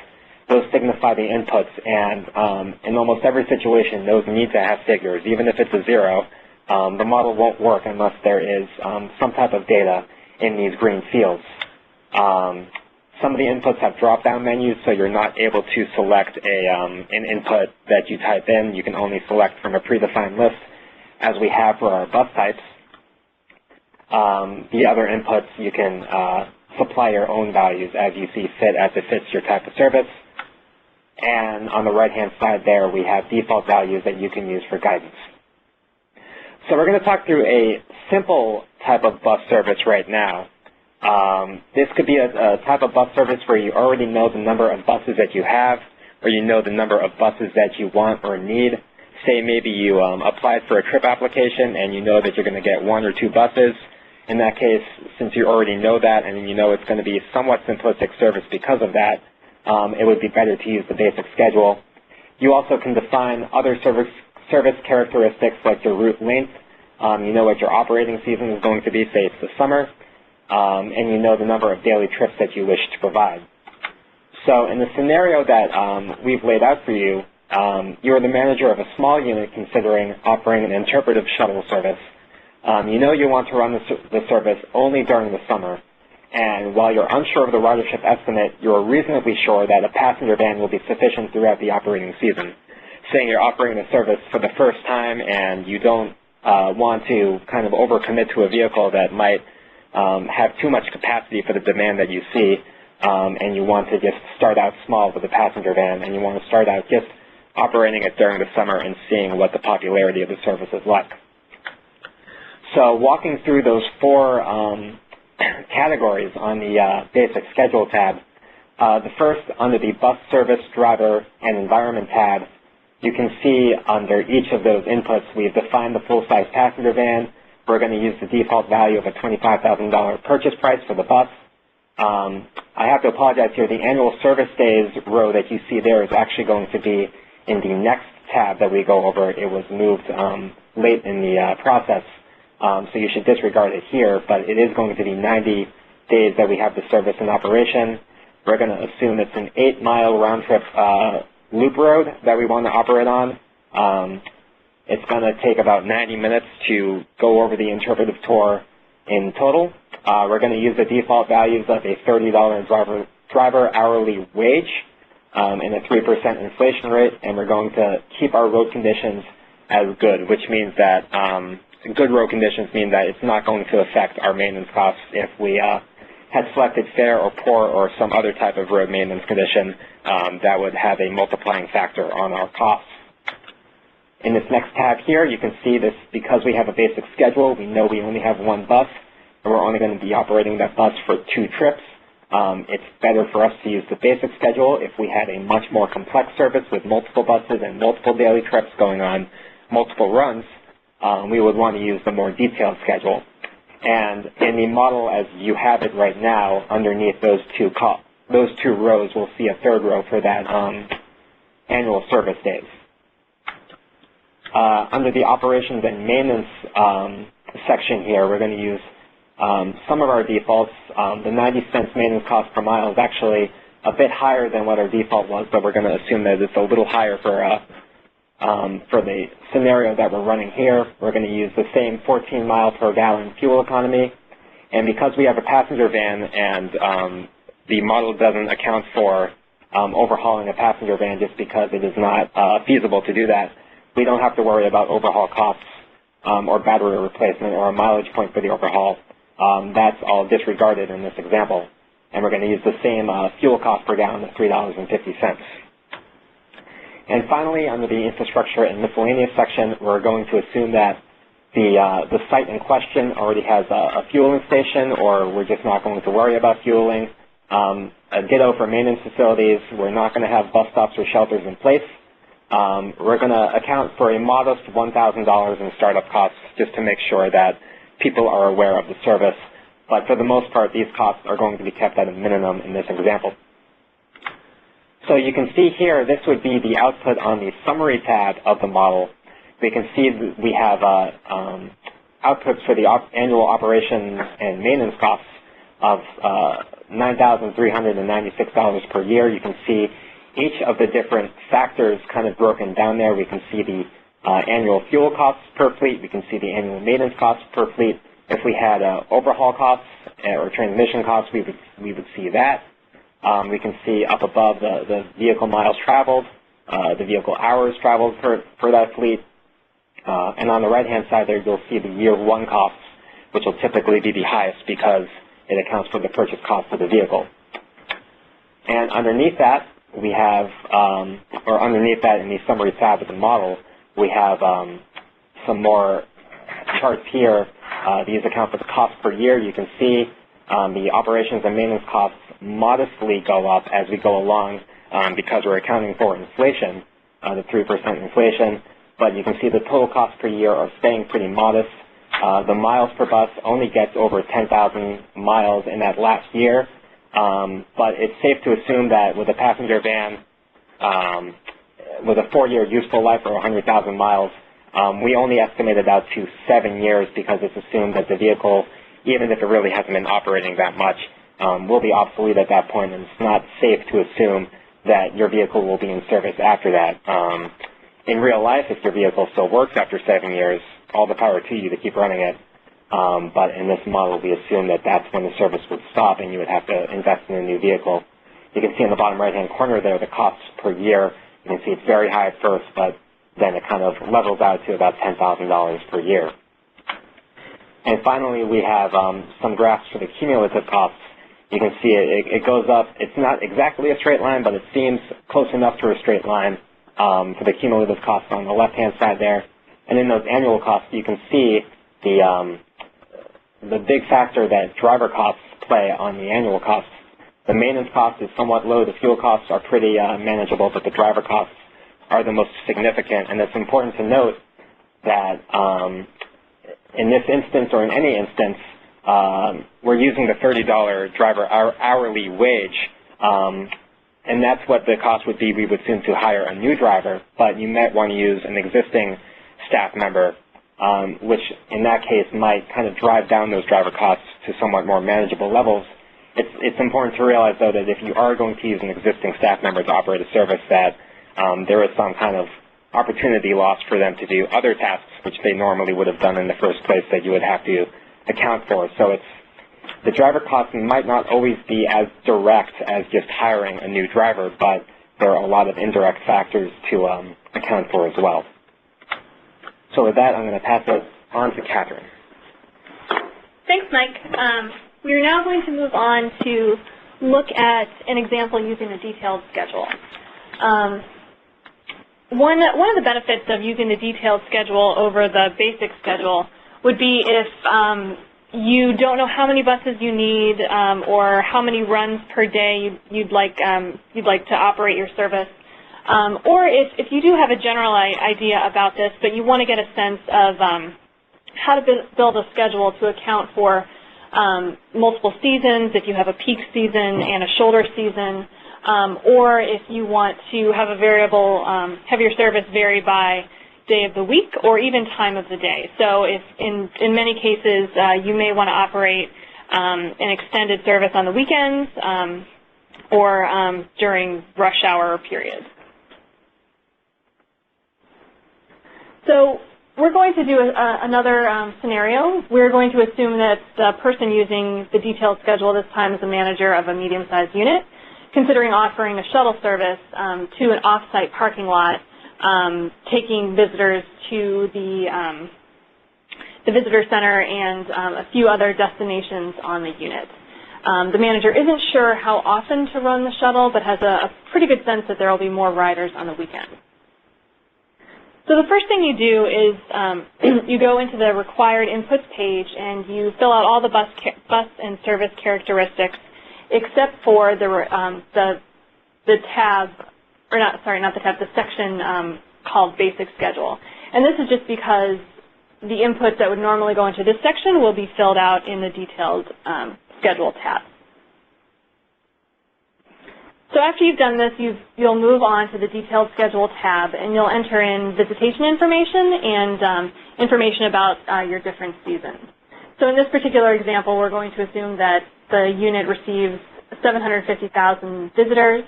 those signify the inputs, and in almost every situation, those need to have figures. Even if it's a 0, the model won't work unless there is some type of data in these green fields. Some of the inputs have drop-down menus, so you're not able to select an input that you type in. You can only select from a predefined list, as we have for our bus types. The other inputs, you can supply your own values as you see fit, as it fits your type of service. And on the right-hand side there, we have default values that you can use for guidance. So we're going to talk through a simple type of bus service right now. This could be a type of bus service where you already know the number of buses that you have, or you know the number of buses that you want or need. Say maybe you applied for a trip application and you know that you're going to get 1 or 2 buses. In that case, since you already know that and you know it's going to be a somewhat simplistic service because of that, it would be better to use the basic schedule. You also can define other service characteristics like your route length. You know what your operating season is going to be, say it's the summer, and you know the number of daily trips that you wish to provide. So in the scenario that we've laid out for you, you're the manager of a small unit considering offering an interpretive shuttle service. You know you want to run the service only during the summer, and while you're unsure of the ridership estimate, you're reasonably sure that a passenger van will be sufficient throughout the operating season. Saying you're operating the service for the first time and you don't want to kind of overcommit to a vehicle that might have too much capacity for the demand that you see, and you want to just start out small with a passenger van, and you want to start out just operating it during the summer and seeing what the popularity of the service is like. So walking through those 4 categories on the basic schedule tab, the first under the bus service, driver, and environment tab, you can see under each of those inputs we've defined the full-size passenger van. We're going to use the default value of a $25,000 purchase price for the bus. I have to apologize here. The annual service days row that you see there is actually going to be in the next tab that we go over. It was moved late in the process, so you should disregard it here, but it is going to be 90 days that we have the service in operation. We're going to assume it's an 8-mile round-trip loop road that we want to operate on. It's going to take about 90 minutes to go over the interpretive tour in total. We're going to use the default values of a $30 driver hourly wage and a 3% inflation rate, and we're going to keep our road conditions as good, which means that good road conditions mean that it's not going to affect our maintenance costs if we had selected fair or poor or some other type of road maintenance condition that would have a multiplying factor on our costs. In this next tab here, you can see this, because we have a basic schedule, we know we only have 1 bus, and we're only going to be operating that bus for 2 trips. It's better for us to use the basic schedule. If we had a much more complex service with multiple buses and multiple daily trips going on multiple runs, we would want to use the more detailed schedule. And in the model as you have it right now, underneath those two rows, we'll see a third row for that annual service days. Under the operations and maintenance section here, we're going to use some of our defaults. The 90 cents maintenance cost per mile is actually a bit higher than what our default was, but we're going to assume that it's a little higher for the scenario that we're running here. We're going to use the same 14 mile per gallon fuel economy. And because we have a passenger van and the model doesn't account for overhauling a passenger van just because it is not feasible to do that, we don't have to worry about overhaul costs or battery replacement or a mileage point for the overhaul. That's all disregarded in this example. And we're going to use the same fuel cost per gallon of $3.50. And finally, under the infrastructure and miscellaneous section, we're going to assume that the site in question already has a fueling station, or we're just not going to worry about fueling. Ditto for maintenance facilities, we're not going to have bus stops or shelters in place. We're going to account for a modest $1,000 in startup costs just to make sure that people are aware of the service. But for the most part, these costs are going to be kept at a minimum in this example. So you can see here, this would be the output on the summary tab of the model. We can see we have outputs for the annual operations and maintenance costs of $9,396 per year. You can see each of the different factors kind of broken down there. We can see the annual fuel costs per fleet. We can see the annual maintenance costs per fleet. If we had overhaul costs or transmission costs, we would see that. We can see up above the vehicle miles traveled, the vehicle hours traveled for that fleet. And on the right-hand side there, you'll see the year one costs, which will typically be the highest because it accounts for the purchase cost of the vehicle. And underneath that, we have, or underneath that in the summary tab of the model, we have some more charts here. These account for the cost per year. You can see the operations and maintenance costs modestly go up as we go along because we're accounting for inflation, the 3% inflation. But you can see the total cost per year are staying pretty modest. The miles per bus only gets over 10,000 miles in that last year. But it's safe to assume that with a passenger van with a 4-year useful life or 100,000 miles, we only estimated out to 7 years because it's assumed that the vehicle, even if it really hasn't been operating that much, will be obsolete at that point, and it's not safe to assume that your vehicle will be in service after that. In real life, if your vehicle still works after 7 years, all the power to you to keep running it. But in this model, we assume that that's when the service would stop and you would have to invest in a new vehicle. You can see in the bottom right-hand corner there the costs per year. You can see it's very high at first, but then it kind of levels out to about $10,000 per year. And finally, we have some graphs for the cumulative costs. You can see it goes up. It's not exactly a straight line, but it seems close enough to a straight line for the cumulative costs on the left-hand side there. And in those annual costs, you can see the big factor that driver costs play on the annual costs. The maintenance cost is somewhat low. The fuel costs are pretty manageable, but the driver costs are the most significant. And it's important to note that in this instance or in any instance, we're using the $30 driver hourly wage, and that's what the cost would be. We would assume to hire a new driver, but you might want to use an existing staff member, which in that case might kind of drive down those driver costs to somewhat more manageable levels. It's important to realize, though, that if you are going to use an existing staff member to operate a service, that there is some kind of opportunity loss for them to do other tasks which they normally would have done in the first place that you would have to account for. So the driver costs might not always be as direct as just hiring a new driver, but there are a lot of indirect factors to account for as well. So with that, I'm going to pass it on to Catherine. Thanks, Mike. We are now going to move on to look at an example using a detailed schedule. One of the benefits of using the detailed schedule over the basic schedule would be if you don't know how many buses you need or how many runs per day you'd like to operate your service. Or if you do have a general idea about this, but you want to get a sense of how to build a schedule to account for multiple seasons, if you have a peak season and a shoulder season, or if you want to have a variable, have your service vary by day of the week or even time of the day. So if in many cases you may want to operate an extended service on the weekends or during rush hour periods. So we're going to do another scenario. We're going to assume that the person using the detailed schedule this time is a manager of a medium-sized unit, considering offering a shuttle service to an off-site parking lot, taking visitors to the visitor center and a few other destinations on the unit. The manager isn't sure how often to run the shuttle, but has a pretty good sense that there will be more riders on the weekend. So the first thing you do is you go into the required inputs page and you fill out all the bus and service characteristics, except for the tab, or not the tab, the section called Basic Schedule. And this is just because the inputs that would normally go into this section will be filled out in the Detailed Schedule tab. So after you've done this, you'll move on to the Detailed Schedule tab, and you'll enter in visitation information and information about your different seasons. So in this particular example, we're going to assume that the unit receives 750,000 visitors,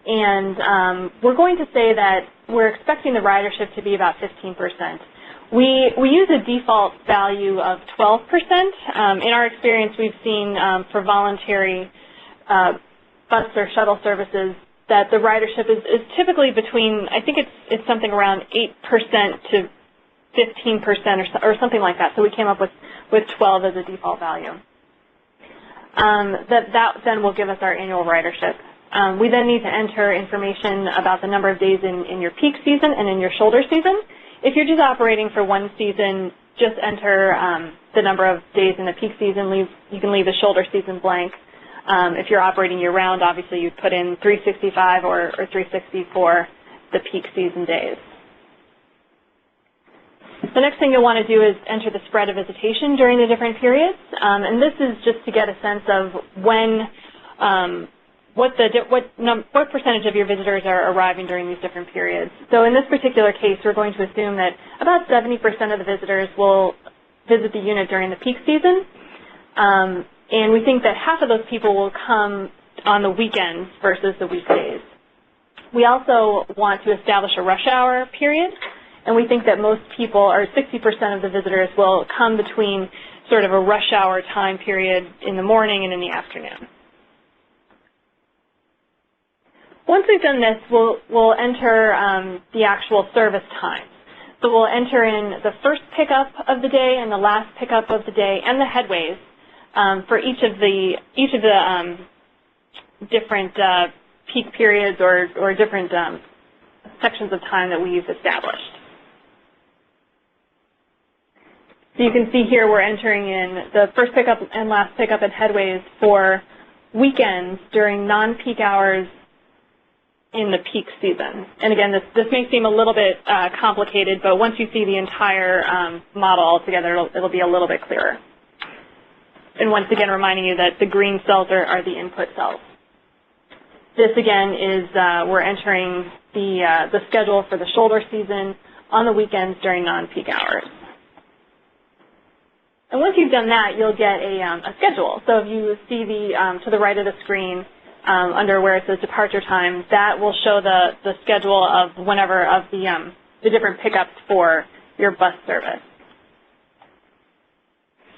and we're going to say that we're expecting the ridership to be about 15%. We use a default value of 12%. In our experience, we've seen for voluntary bus or shuttle services that the ridership is typically between, I think it's something around 8% to 15% or something like that. So we came up with 12 as a default value. That then will give us our annual ridership. We then need to enter information about the number of days in your peak season and in your shoulder season. If you're just operating for one season, just enter the number of days in the peak season. You can leave the shoulder season blank. If you're operating year-round, obviously you'd put in 365 or 360 for the peak season days. The next thing you'll want to do is enter the spread of visitation during the different periods, and this is just to get a sense of when, what percentage of your visitors are arriving during these different periods. So in this particular case, we're going to assume that about 70% of the visitors will visit the unit during the peak season. And we think that half of those people will come on the weekends versus the weekdays. We also want to establish a rush hour period, and we think that most people, or 60% of the visitors, will come between sort of a rush hour time period in the morning and in the afternoon. Once we've done this, we'll enter the actual service times. So we'll enter in the first pickup of the day and the last pickup of the day and the headways for each of the different peak periods or different sections of time that we've established. So you can see here we're entering in the first pickup and last pickup and headways for weekends during non-peak hours in the peak season. And again, this may seem a little bit complicated, but once you see the entire model altogether, it'll be a little bit clearer. And once again, reminding you that the green cells are the input cells. This again is we're entering the schedule for the shoulder season on the weekends during non-peak hours. And once you've done that, you'll get a schedule. So if you see to the right of the screen under where it says departure time, that will show the schedule of whenever of the different pickups for your bus service.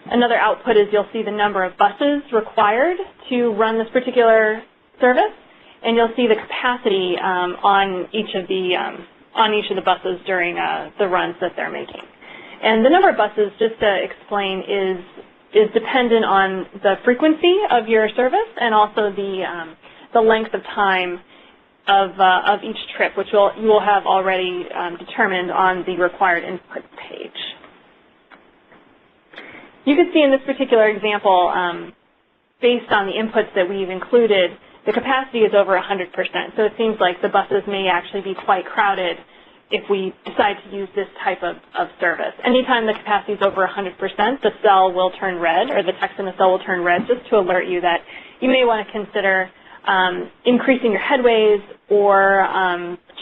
Another output is you'll see the number of buses required to run this particular service, and you'll see the capacity on each of the buses during the runs that they're making. And the number of buses, just to explain, is dependent on the frequency of your service and also the length of time of each trip, which you will have already determined on the required input page. you can see in this particular example, based on the inputs that we've included, the capacity is over 100%. So it seems like the buses may actually be quite crowded if we decide to use this type of service. Anytime the capacity is over 100%, the cell will turn red, or the text in the cell will turn red, just to alert you that you may want to consider increasing your headways or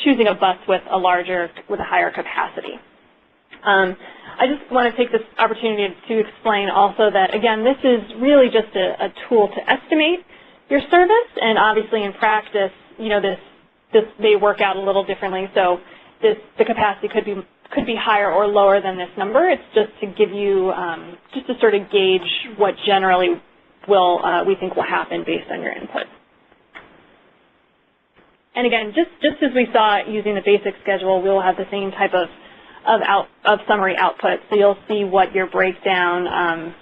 choosing a bus with a higher capacity. I just want to take this opportunity to explain also that, again, this is really just a tool to estimate your service, and obviously in practice, you know, this may work out a little differently. So the capacity could be higher or lower than this number. It's just to give you, just to sort of gauge what generally we think will happen based on your input. And again, just as we saw using the basic schedule, we will have the same type of summary output. So you'll see what your breakdown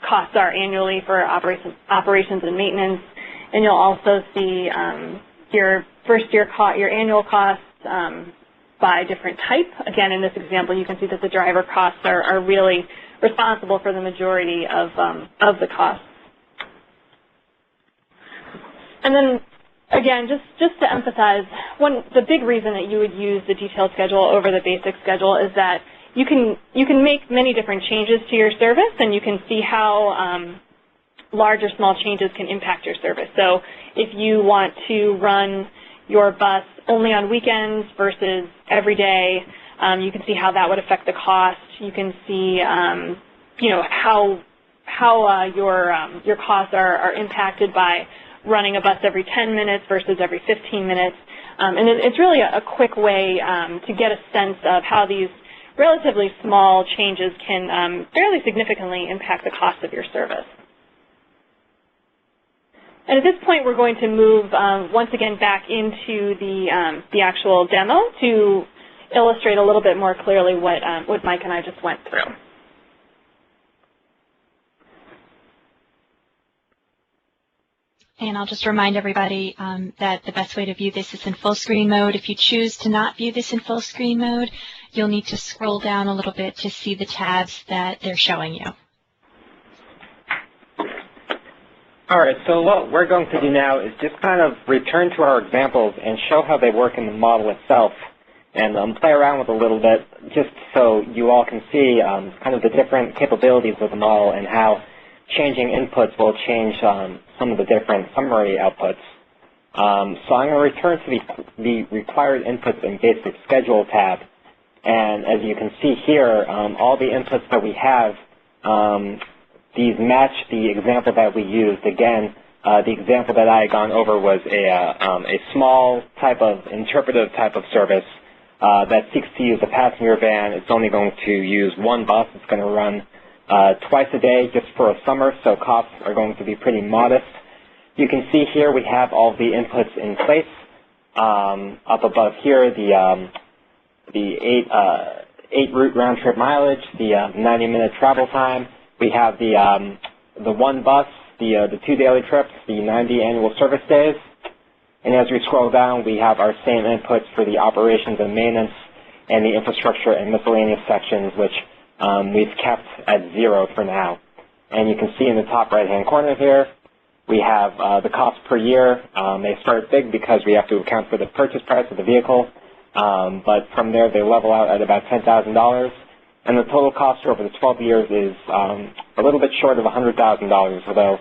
costs are annually for operations and maintenance, and you'll also see your your annual costs by different type. Again, in this example, you can see that the driver costs are really responsible for the majority of the costs. And then, again, just to emphasize, the big reason that you would use the detailed schedule over the basic schedule is that you can make many different changes to your service, and you can see how large or small changes can impact your service. So if you want to run your bus only on weekends versus every day, you can see how that would affect the cost. You can see, you know, how your costs are impacted by running a bus every 10 minutes versus every 15 minutes. And it's really a quick way to get a sense of how these relatively small changes can fairly significantly impact the cost of your service. And at this point, we're going to move once again back into the actual demo to illustrate a little bit more clearly what Mike and I just went through. And I'll just remind everybody that the best way to view this is in full screen mode. If you choose to not view this in full screen mode, you'll need to scroll down a little bit to see the tabs that they're showing you. All right, so what we're going to do now is just kind of return to our examples and show how they work in the model itself, and play around with a little bit just so you all can see kind of the different capabilities of the model and how changing inputs will change some of the different summary outputs. So I'm going to return to the required inputs in basic schedule tab, and as you can see here, all the inputs that we have, these match the example that we used. Again, the example that I had gone over was a small type of interpretive type of service that seeks to use a passenger van. It's only going to use one bus. It's going to run twice a day just for a summer, so costs are going to be pretty modest. You can see here we have all the inputs in place. Up above here, the 8 route round trip mileage, the 90-minute travel time. We have the one bus, the 2 daily trips, the 90 annual service days. And as we scroll down, we have our same inputs for the operations and maintenance and the infrastructure and miscellaneous sections, which we've kept at 0 for now. And you can see in the top right-hand corner here, we have the cost per year. They start big because we have to account for the purchase price of the vehicle, but from there they level out at about $10,000. And the total cost over the 12 years is a little bit short of $100,000, although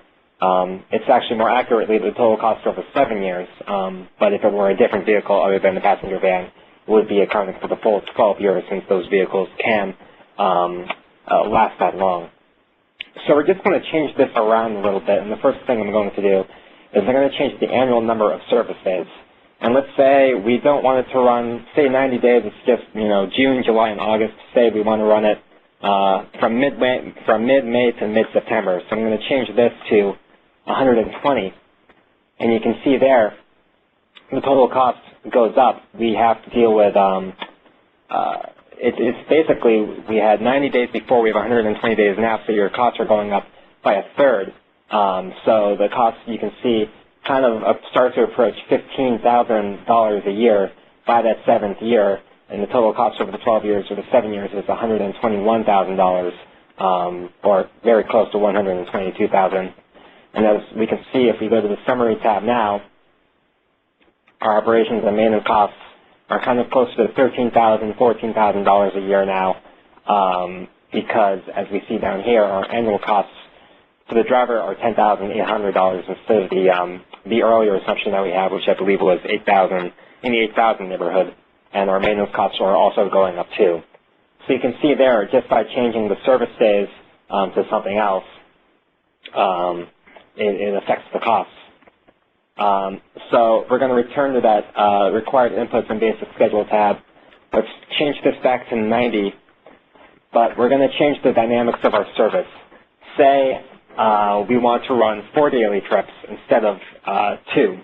it's actually more accurately the total cost over 7 years. But if it were a different vehicle other than the passenger van, it would be accounting for the full 12 years, since those vehicles can last that long. So we're just going to change this around a little bit, and the first thing I'm going to do is I'm going to change the annual number of service days. And let's say we don't want it to run, say 90 days, it's just, you know, June, July, and August. Say we want to run it from mid-May to mid-September. So I'm going to change this to 120. And you can see there, the total cost goes up. We have to deal with, it's basically, we had 90 days before, we have 120 days now, so your costs are going up by a third. So the cost, you can see, kind of starts to approach $15,000 a year by that 7th year, and the total cost over the 12 years or the 7 years is $121,000 or very close to 122,000. And as we can see, if we go to the summary tab now, our operations and maintenance costs are kind of close to $13,000, $14,000 a year now, because as we see down here, our annual costs for the driver are $10,800 instead of the earlier assumption that we had, which I believe was $8,000, in the $8,000 neighborhood, and our maintenance costs are also going up too. So you can see there, just by changing the service days to something else, it affects the costs. So we're going to return to that required inputs and basic schedule tab. Let's change this back to 90, but we're going to change the dynamics of our service. Say we want to run 4 daily trips instead of 2.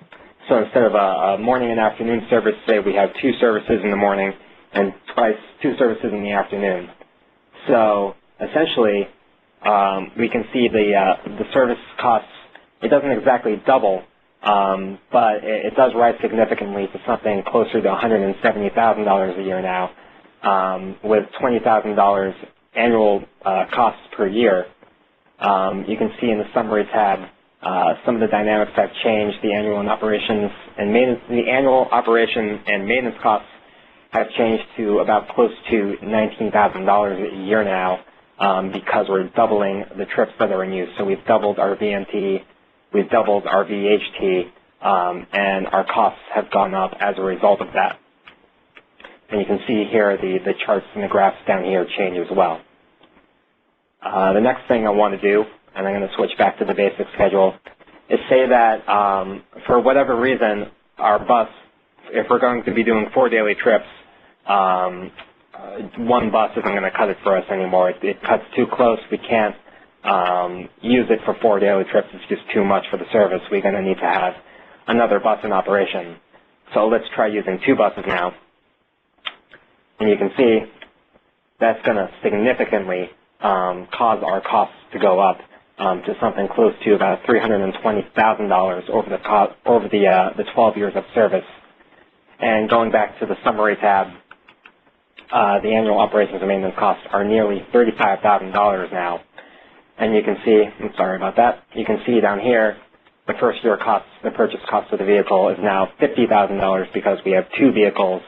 So instead of a morning and afternoon service, say we have 2 services in the morning and 2 services in the afternoon. So essentially, we can see the service costs, it doesn't exactly double, but it does rise significantly to something closer to $170,000 a year now, with $20,000 annual costs per year. You can see in the summary tab some of the dynamics have changed. The annual operation and maintenance costs have changed to about close to $19,000 a year now, because we're doubling the trips that are in use. So we've doubled our VMT, we've doubled our VHT, and our costs have gone up as a result of that. And you can see here the charts and the graphs down here change as well. The next thing I want to do, and I'm going to switch back to the basic schedule, is say that for whatever reason, our bus, if we're going to be doing 4 daily trips, one bus isn't going to cut it for us anymore. It cuts too close. We can't use it for 4 daily trips. It's just too much for the service. We're going to need to have another bus in operation. So let's try using 2 buses now. And you can see that's going to significantly cause our costs to go up to something close to about $320,000 over the 12 years of service. And going back to the summary tab, the annual operations and maintenance costs are nearly $35,000 now. And you can see, I'm sorry about that, you can see down here the first year costs, the purchase cost of the vehicle is now $50,000 because we have 2 vehicles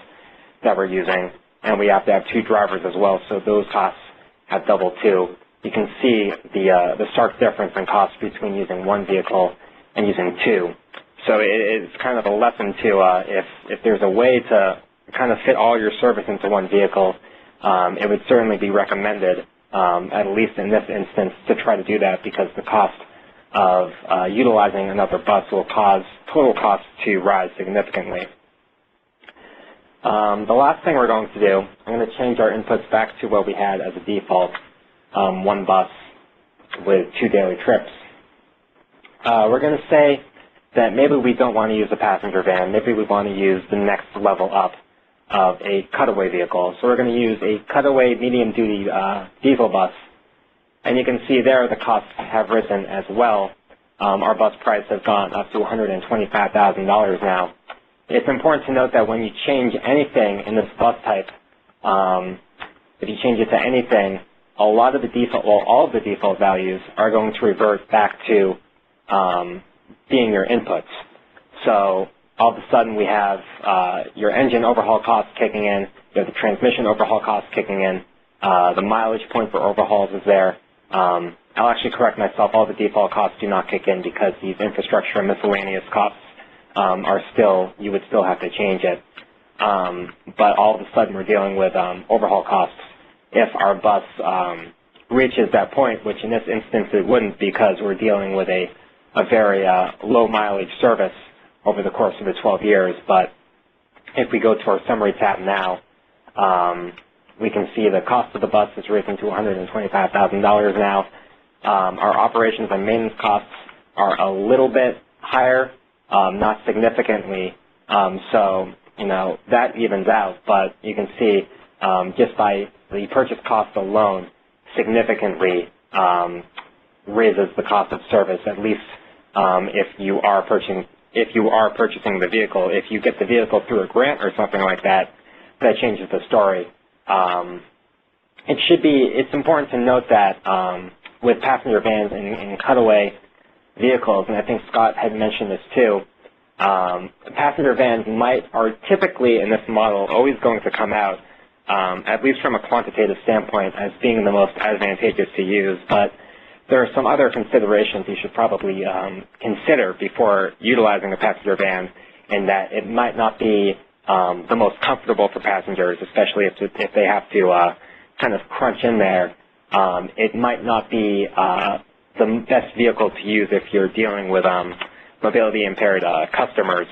that we're using, and we have to have 2 drivers as well, so those costs have doubled too. You can see the stark difference in cost between using 1 vehicle and using 2. So it's kind of a lesson to if there's a way to kind of fit all your service into 1 vehicle, it would certainly be recommended, at least in this instance, to try to do that, because the cost of utilizing another bus will cause total costs to rise significantly. The last thing we're going to do, I'm going to change our inputs back to what we had as a default, 1 bus with 2 daily trips. We're going to say that maybe we don't want to use a passenger van. Maybe we want to use the next level up of a cutaway vehicle. So we're going to use a cutaway medium-duty diesel bus. And you can see there the costs have risen as well. Our bus price has gone up to $125,000 now. It's important to note that when you change anything in this bus type, if you change it to anything, all of the default values are going to revert back to being your inputs. So all of a sudden we have your engine overhaul costs kicking in, you have the transmission overhaul costs kicking in, the mileage point for overhauls is there. I'll actually correct myself, all the default costs do not kick in because these infrastructure and miscellaneous costs are still, you would still have to change it. But all of a sudden we're dealing with overhaul costs if our bus reaches that point, which in this instance it wouldn't, because we're dealing with a very low mileage service over the course of the 12 years. But if we go to our summary tab now, we can see the cost of the bus is risen to $125,000 now. Our operations and maintenance costs are a little bit higher, not significantly. So, you know, that evens out. But you can see just by the purchase cost alone significantly raises the cost of service, at least if you are purchasing the vehicle. If you get the vehicle through a grant or something like that, that changes the story. it's important to note that with passenger vans and cutaway vehicles, and I think Scott had mentioned this too, passenger vans are typically in this model always going to come out, at least from a quantitative standpoint, as being the most advantageous to use. But there are some other considerations you should probably consider before utilizing a passenger van, in that it might not be the most comfortable for passengers, especially if they have to kind of crunch in there. It might not be the best vehicle to use if you're dealing with mobility impaired customers.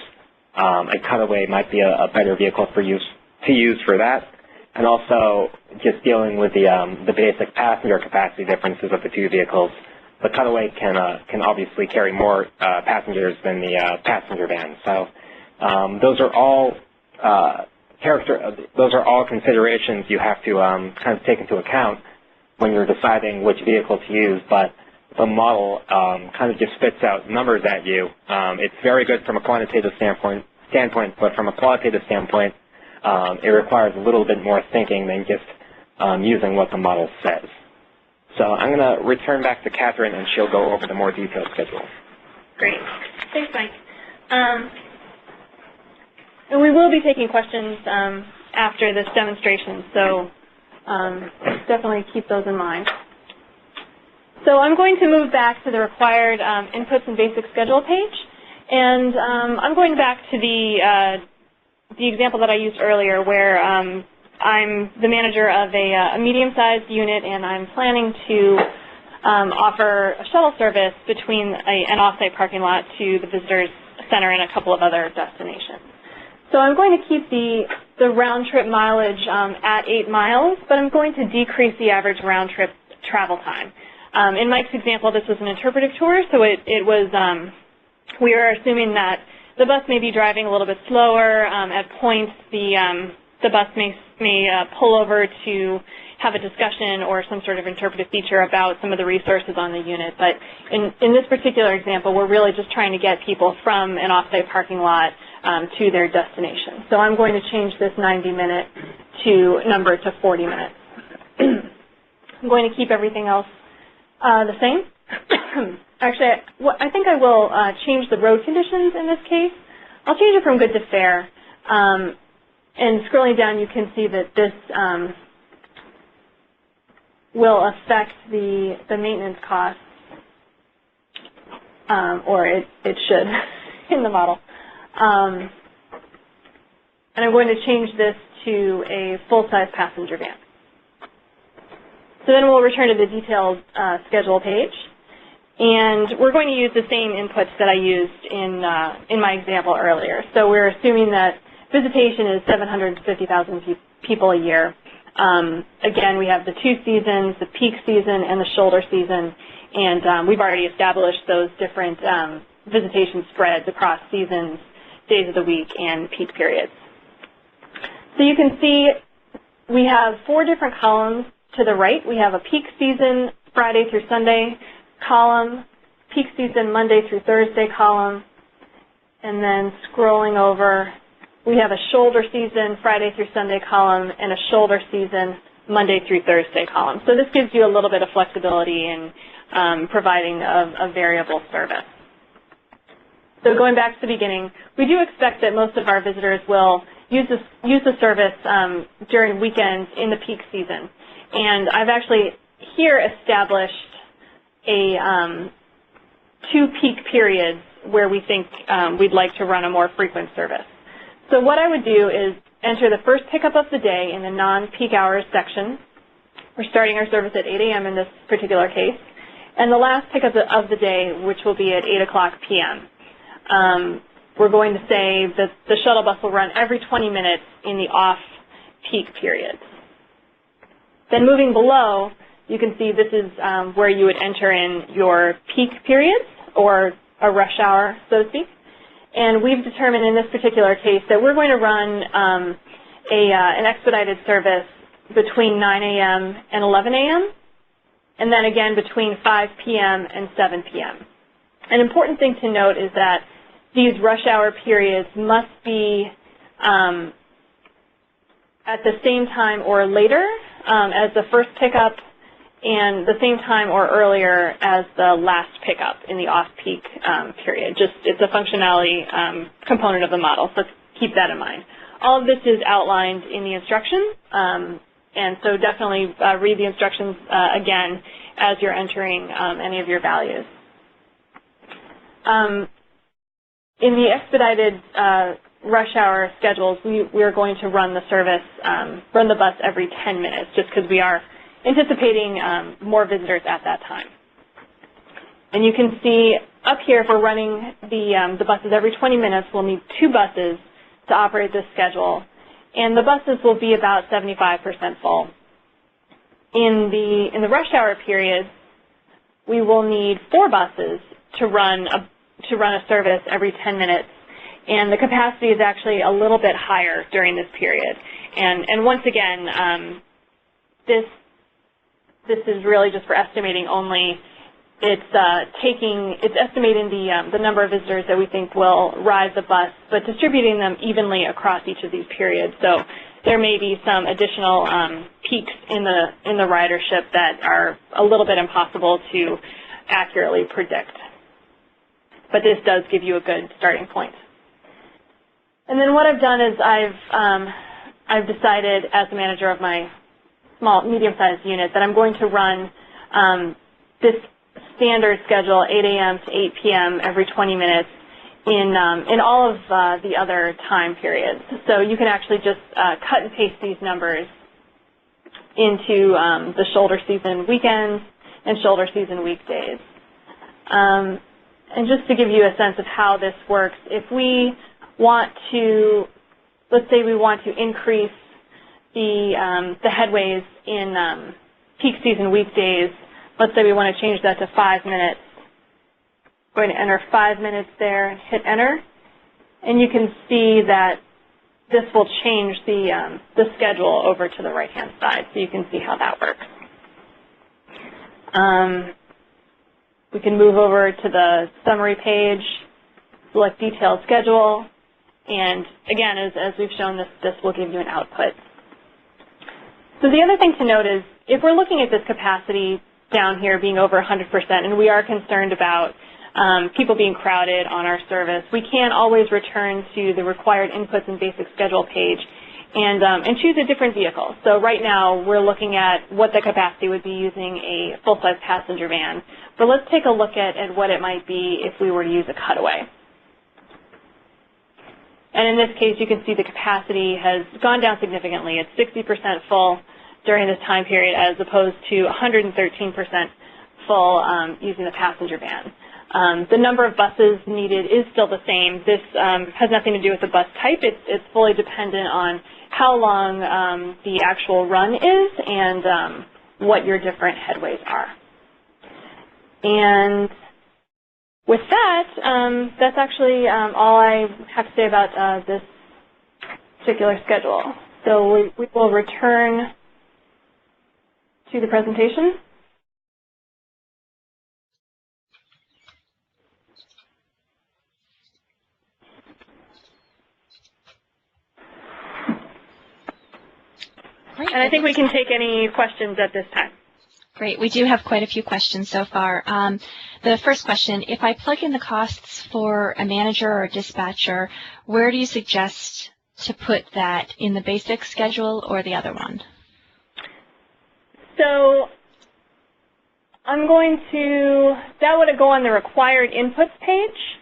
A cutaway might be a better vehicle to use for that. And also, just dealing with the basic passenger capacity differences of the two vehicles, the cutaway can obviously carry more passengers than the passenger van. So those are all considerations you have to kind of take into account when you're deciding which vehicle to use. But the model kind of just spits out numbers at you. It's very good from a quantitative standpoint, but from a qualitative standpoint, it requires a little bit more thinking than just using what the model says. So I'm going to return back to Catherine, and she'll go over the more detailed schedule. Great. Thanks, Mike. And we will be taking questions after this demonstration, so definitely keep those in mind. So I'm going to move back to the required inputs and basic schedule page, and I'm going back to the example that I used earlier, where I'm the manager of a medium-sized unit, and I'm planning to offer a shuttle service between an off-site parking lot to the visitors center and a couple of other destinations. So I'm going to keep the round-trip mileage at 8 miles, but I'm going to decrease the average round-trip travel time. In Mike's example, this was an interpretive tour, so it was, we are assuming that the bus may be driving a little bit slower. At points, the bus may pull over to have a discussion or some sort of interpretive feature about some of the resources on the unit. But in this particular example, we're really just trying to get people from an off-site parking lot to their destination. So I'm going to change this 90-minute number to 40 minutes. I'm going to keep everything else the same. Actually, I think I will change the road conditions in this case. I'll change it from good to fair. And scrolling down, you can see that this will affect the maintenance costs, or it should in the model. And I'm going to change this to a full-size passenger van. So then we'll return to the detailed schedule page. And we're going to use the same inputs that I used in my example earlier. So we're assuming that visitation is 750,000 people a year. Again, we have the two seasons, the peak season and the shoulder season. And we've already established those different visitation spreads across seasons, days of the week, and peak periods. So you can see we have 4 different columns to the right. We have a peak season Friday through Sunday column, peak season Monday through Thursday column, and then scrolling over, we have a shoulder season Friday through Sunday column and a shoulder season Monday through Thursday column. So this gives you a little bit of flexibility in providing a variable service. So going back to the beginning, we do expect that most of our visitors will use the service during weekends in the peak season. And I've actually here established a 2 peak periods where we think we'd like to run a more frequent service. So what I would do is enter the first pickup of the day in the non-peak hours section. We're starting our service at 8 a.m. in this particular case. And the last pickup of the day, which will be at 8 o'clock p.m. We're going to say that the shuttle bus will run every 20 minutes in the off-peak periods. Then moving below, you can see this is where you would enter in your peak periods, or a rush hour, so to speak. And we've determined in this particular case that we're going to run an expedited service between 9 a.m. and 11 a.m., and then again between 5 p.m. and 7 p.m. An important thing to note is that these rush hour periods must be at the same time or later as the first pickup and the same time or earlier as the last pickup in the off-peak period. Just it's a functionality component of the model, so keep that in mind. All of this is outlined in the instructions, and so definitely read the instructions again as you're entering any of your values. In the expedited rush hour schedules, we are going to run the service, run the bus every 10 minutes, just because we are anticipating more visitors at that time. And you can see up here, if we're running the buses every 20 minutes, we'll need 2 buses to operate this schedule, and the buses will be about 75% full. In the rush hour period, we will need 4 buses to run a service every 10 minutes, and the capacity is actually a little bit higher during this period. And once again, this is really just for estimating only. It's estimating the number of visitors that we think will ride the bus, but distributing them evenly across each of these periods. So there may be some additional peaks in the ridership that are a little bit impossible to accurately predict. But this does give you a good starting point. And then what I've done is I've decided as the manager of my medium-sized unit that I'm going to run this standard schedule, 8 a.m. to 8 p.m. every 20 minutes in all of the other time periods. So you can actually just cut and paste these numbers into the shoulder season weekends and shoulder season weekdays. And just to give you a sense of how this works, if we want to, let's say we want to increase the headways in peak season weekdays, let's say we want to change that to 5 minutes. We're going to enter 5 minutes there, hit enter, and you can see that this will change the schedule over to the right-hand side, so you can see how that works. We can move over to the summary page, select detailed schedule, and again, as we've shown, this will give you an output. So the other thing to note is, if we're looking at this capacity down here being over 100%, and we are concerned about people being crowded on our service, we can always return to the required inputs and basic schedule page and choose a different vehicle. So right now, we're looking at what the capacity would be using a full-size passenger van. But let's take a look at what it might be if we were to use a cutaway. And in this case, you can see the capacity has gone down significantly. It's 60% full during this time period as opposed to 113% full using the passenger van. The number of buses needed is still the same. This has nothing to do with the bus type. It's fully dependent on how long the actual run is and what your different headways are. And with that, that's actually all I have to say about this particular schedule. So we will return to the presentation. Great. And I think we can take any questions at this time. Great. We do have quite a few questions so far. The first question, if I plug in the costs for a manager or a dispatcher, where do you suggest to put that, in the basic schedule or the other one? So I'm going to, that would go on the required inputs page.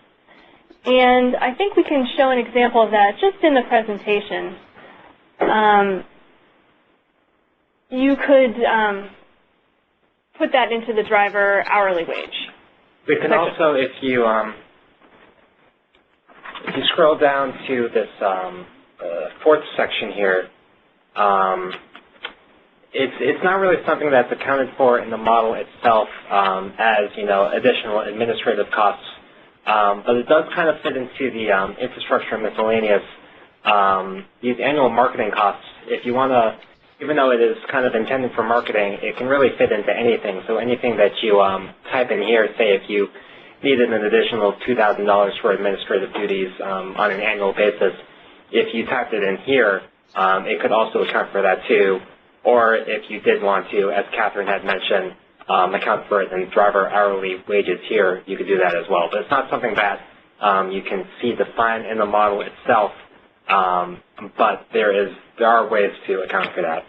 And I think we can show an example of that just in the presentation. You could put that into the driver hourly wage. We can also, if you scroll down to this fourth section here, it's not really something that's accounted for in the model itself as, you know, additional administrative costs, but it does kind of fit into the infrastructure and miscellaneous, these annual marketing costs. If you want to, even though it is kind of intended for marketing, it can really fit into anything. So anything that you type in here, say if you needed an additional $2,000 for administrative duties on an annual basis, if you typed it in here, it could also account for that too. or if you did want to, as Catherine had mentioned, account for it in driver hourly wages here, you could do that as well. But it's not something that you can see defined in the model itself, but there are ways to account for that.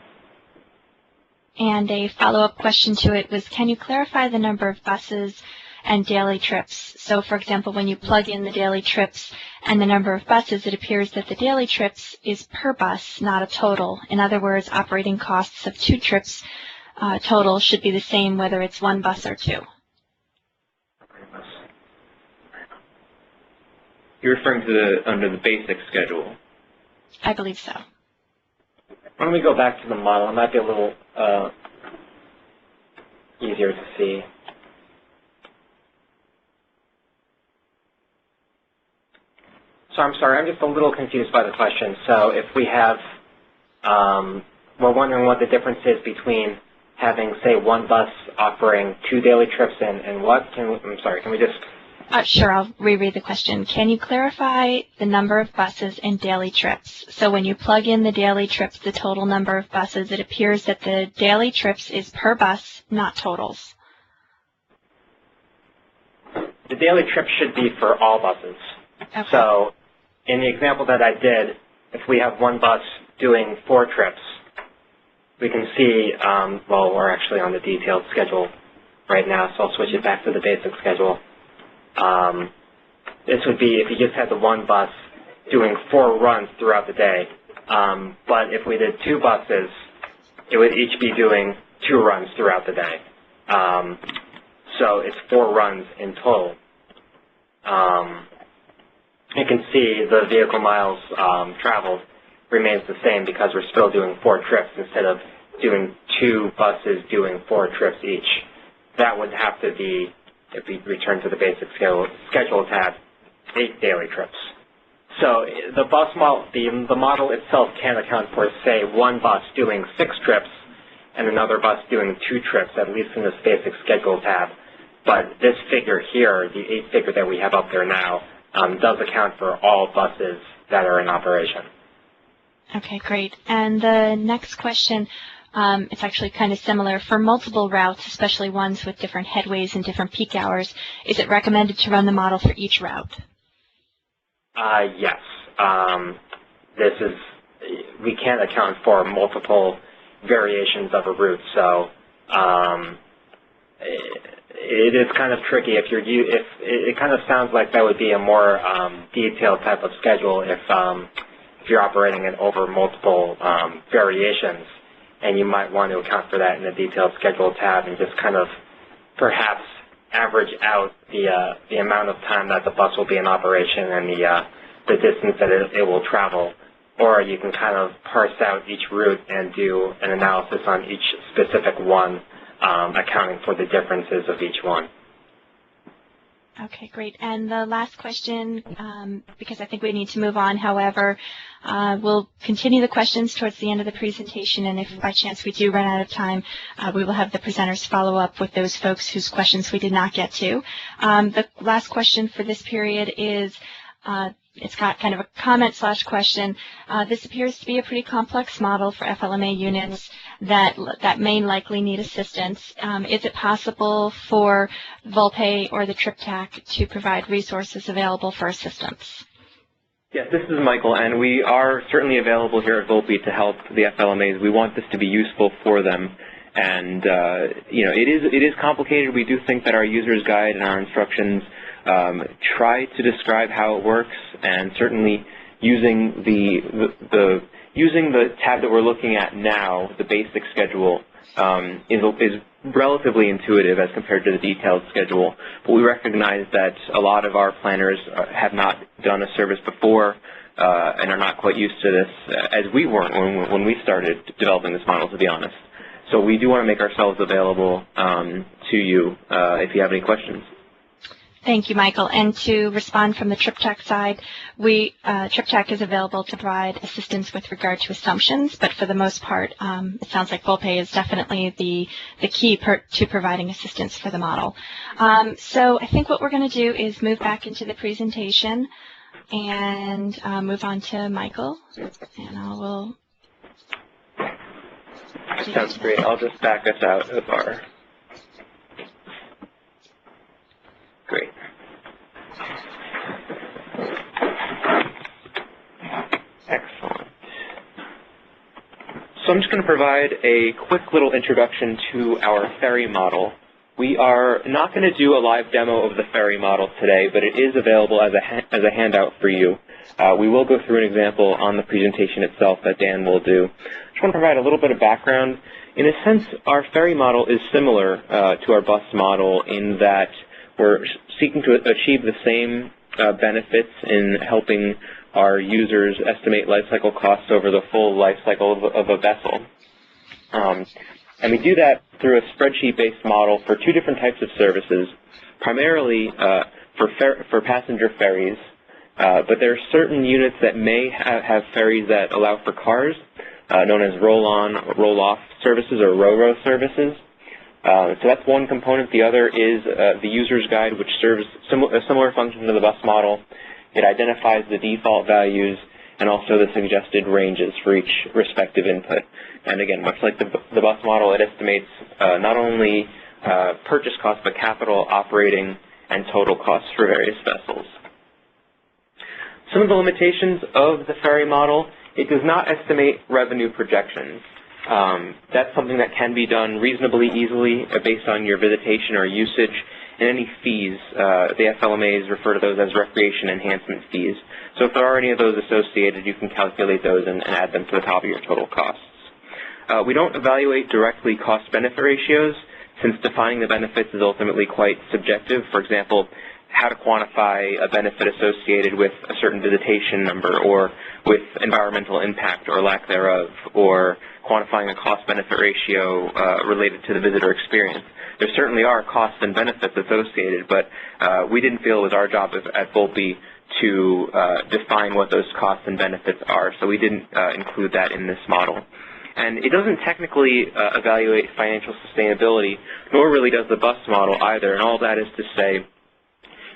And a follow-up question to it was, can you clarify the number of buses and daily trips? So, for example, when you plug in the daily trips and the number of buses, it appears that the daily trips is per bus, not a total. In other words, operating costs of 2 trips total should be the same whether it's 1 bus or 2. You're referring to under the basic schedule. I believe so. Why don't we go back to the model? It might be a little easier to see. So I'm sorry, I'm just a little confused by the question. So if we have, we're wondering what the difference is between having, say, 1 bus offering 2 daily trips and what? I'm sorry, can we just... Sure, I'll reread the question. Can you clarify the number of buses and daily trips? So when you plug in the daily trips, the total number of buses, it appears that the daily trips is per bus, not totals. The daily trip should be for all buses. Okay. So in the example that I did, if we have 1 bus doing 4 trips, we can see, well, we're actually on the detailed schedule right now, so I'll switch it back to the basic schedule. This would be if you just had the 1 bus doing 4 runs throughout the day. But if we did 2 buses, it would each be doing 2 runs throughout the day. So it's 4 runs in total. You can see the vehicle miles traveled remains the same because we're still doing 4 trips instead of doing 2 buses doing 4 trips each. That would have to be, if we return to the basic schedule tab, 8 daily trips. So the bus model, the model itself can account for, say, 1 bus doing 6 trips and another bus doing 2 trips, at least in this basic schedule tab. But this figure here, the 8 figure that we have up there now, does account for all buses that are in operation. Okay, great. And the next question, it's actually kind of similar. For multiple routes, especially ones with different headways and different peak hours, is it recommended to run the model for each route? Yes. We can't account for multiple variations of a route, so it is kind of tricky. If it kind of sounds like that would be a more detailed type of schedule if you're operating it over multiple variations, and you might want to account for that in the detailed schedule tab and just kind of perhaps average out the amount of time that the bus will be in operation and the distance that it will travel. Or you can kind of parse out each route and do an analysis on each specific one, accounting for the differences of each one. Okay, great. And the last question, because I think we need to move on, however, we'll continue the questions towards the end of the presentation, and if by chance we do run out of time, we will have the presenters follow up with those folks whose questions we did not get to. The last question for this period is, it's got kind of a comment/question. This appears to be a pretty complex model for FLMA units that may likely need assistance. Is it possible for Volpe or the TripTAC to provide resources available for assistance? Yes, this is Michael, and we are certainly available here at Volpe to help the FLMAs. We want this to be useful for them, and it is complicated. We do think that our user's guide and our instructions try to describe how it works, and certainly using the tab that we're looking at now, the basic schedule, is relatively intuitive as compared to the detailed schedule. But we recognize that a lot of our planners have not done a service before and are not quite used to this, as we weren't when we started developing this model, to be honest. So we do want to make ourselves available to you if you have any questions. Thank you, Michael. And to respond from the TripTAC side, TripTAC is available to provide assistance with regard to assumptions, but for the most part, it sounds like Volpe is definitely the key to providing assistance for the model. So I think what we're going to do is move back into the presentation and move on to Michael, and I will Sounds great. I'll just back us out of our... Great. Excellent. So I'm just going to provide a quick little introduction to our Ferry model. We are not going to do a live demo of the Ferry model today, but it is available as a handout for you. We will go through an example on the presentation itself that Dan will do. I just want to provide a little bit of background. In a sense, our Ferry model is similar to our bus model in that we're seeking to achieve the same benefits in helping our users estimate lifecycle costs over the full lifecycle of a vessel. And we do that through a spreadsheet-based model for two different types of services, primarily for passenger ferries, but there are certain units that may have ferries that allow for cars, known as roll-on, roll-off services or ro-ro services. So that's one component. The other is the user's guide, which serves a similar function to the bus model. It identifies the default values and also the suggested ranges for each respective input. And again, much like the bus model, it estimates not only purchase costs, but capital, operating, and total costs for various vessels. Some of the limitations of the Ferry model: it does not estimate revenue projections. That's something that can be done reasonably easily based on your visitation or usage, and any fees. The FLMAs refer to those as recreation enhancement fees. So if there are any of those associated, you can calculate those and add them to the top of your total costs. We don't evaluate directly cost-benefit ratios, since defining the benefits is ultimately quite subjective. For example, how to quantify a benefit associated with a certain visitation number, or with environmental impact or lack thereof, or quantifying a cost-benefit ratio related to the visitor experience. There certainly are costs and benefits associated, but we didn't feel it was our job at Volpe to define what those costs and benefits are, so we didn't include that in this model. And it doesn't technically evaluate financial sustainability, nor really does the bus model either, and all that is to say,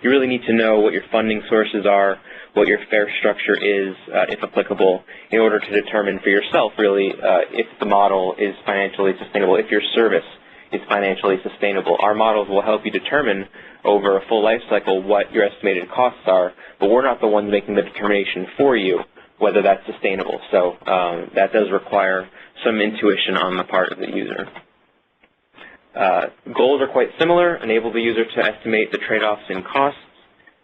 you really need to know what your funding sources are, what your fare structure is, if applicable, in order to determine for yourself, really, if the model is financially sustainable, if your service is financially sustainable. Our models will help you determine over a full life cycle what your estimated costs are, but we're not the ones making the determination for you whether that's sustainable. So that does require some intuition on the part of the user. Goals are quite similar: enable the user to estimate the trade-offs in costs,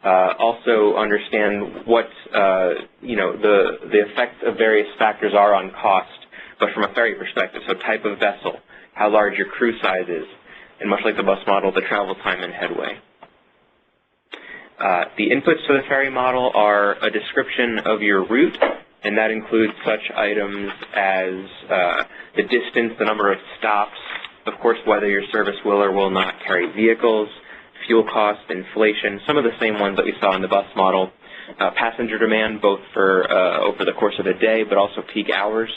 also understand what the effects of various factors are on cost, but from a ferry perspective. So type of vessel, how large your crew size is, and much like the bus model, the travel time and headway. The inputs to the ferry model are a description of your route, and that includes such items as the distance, the number of stops, of course whether your service will or will not carry vehicles, fuel cost, inflation, some of the same ones that we saw in the bus model, passenger demand both for over the course of a day but also peak hours,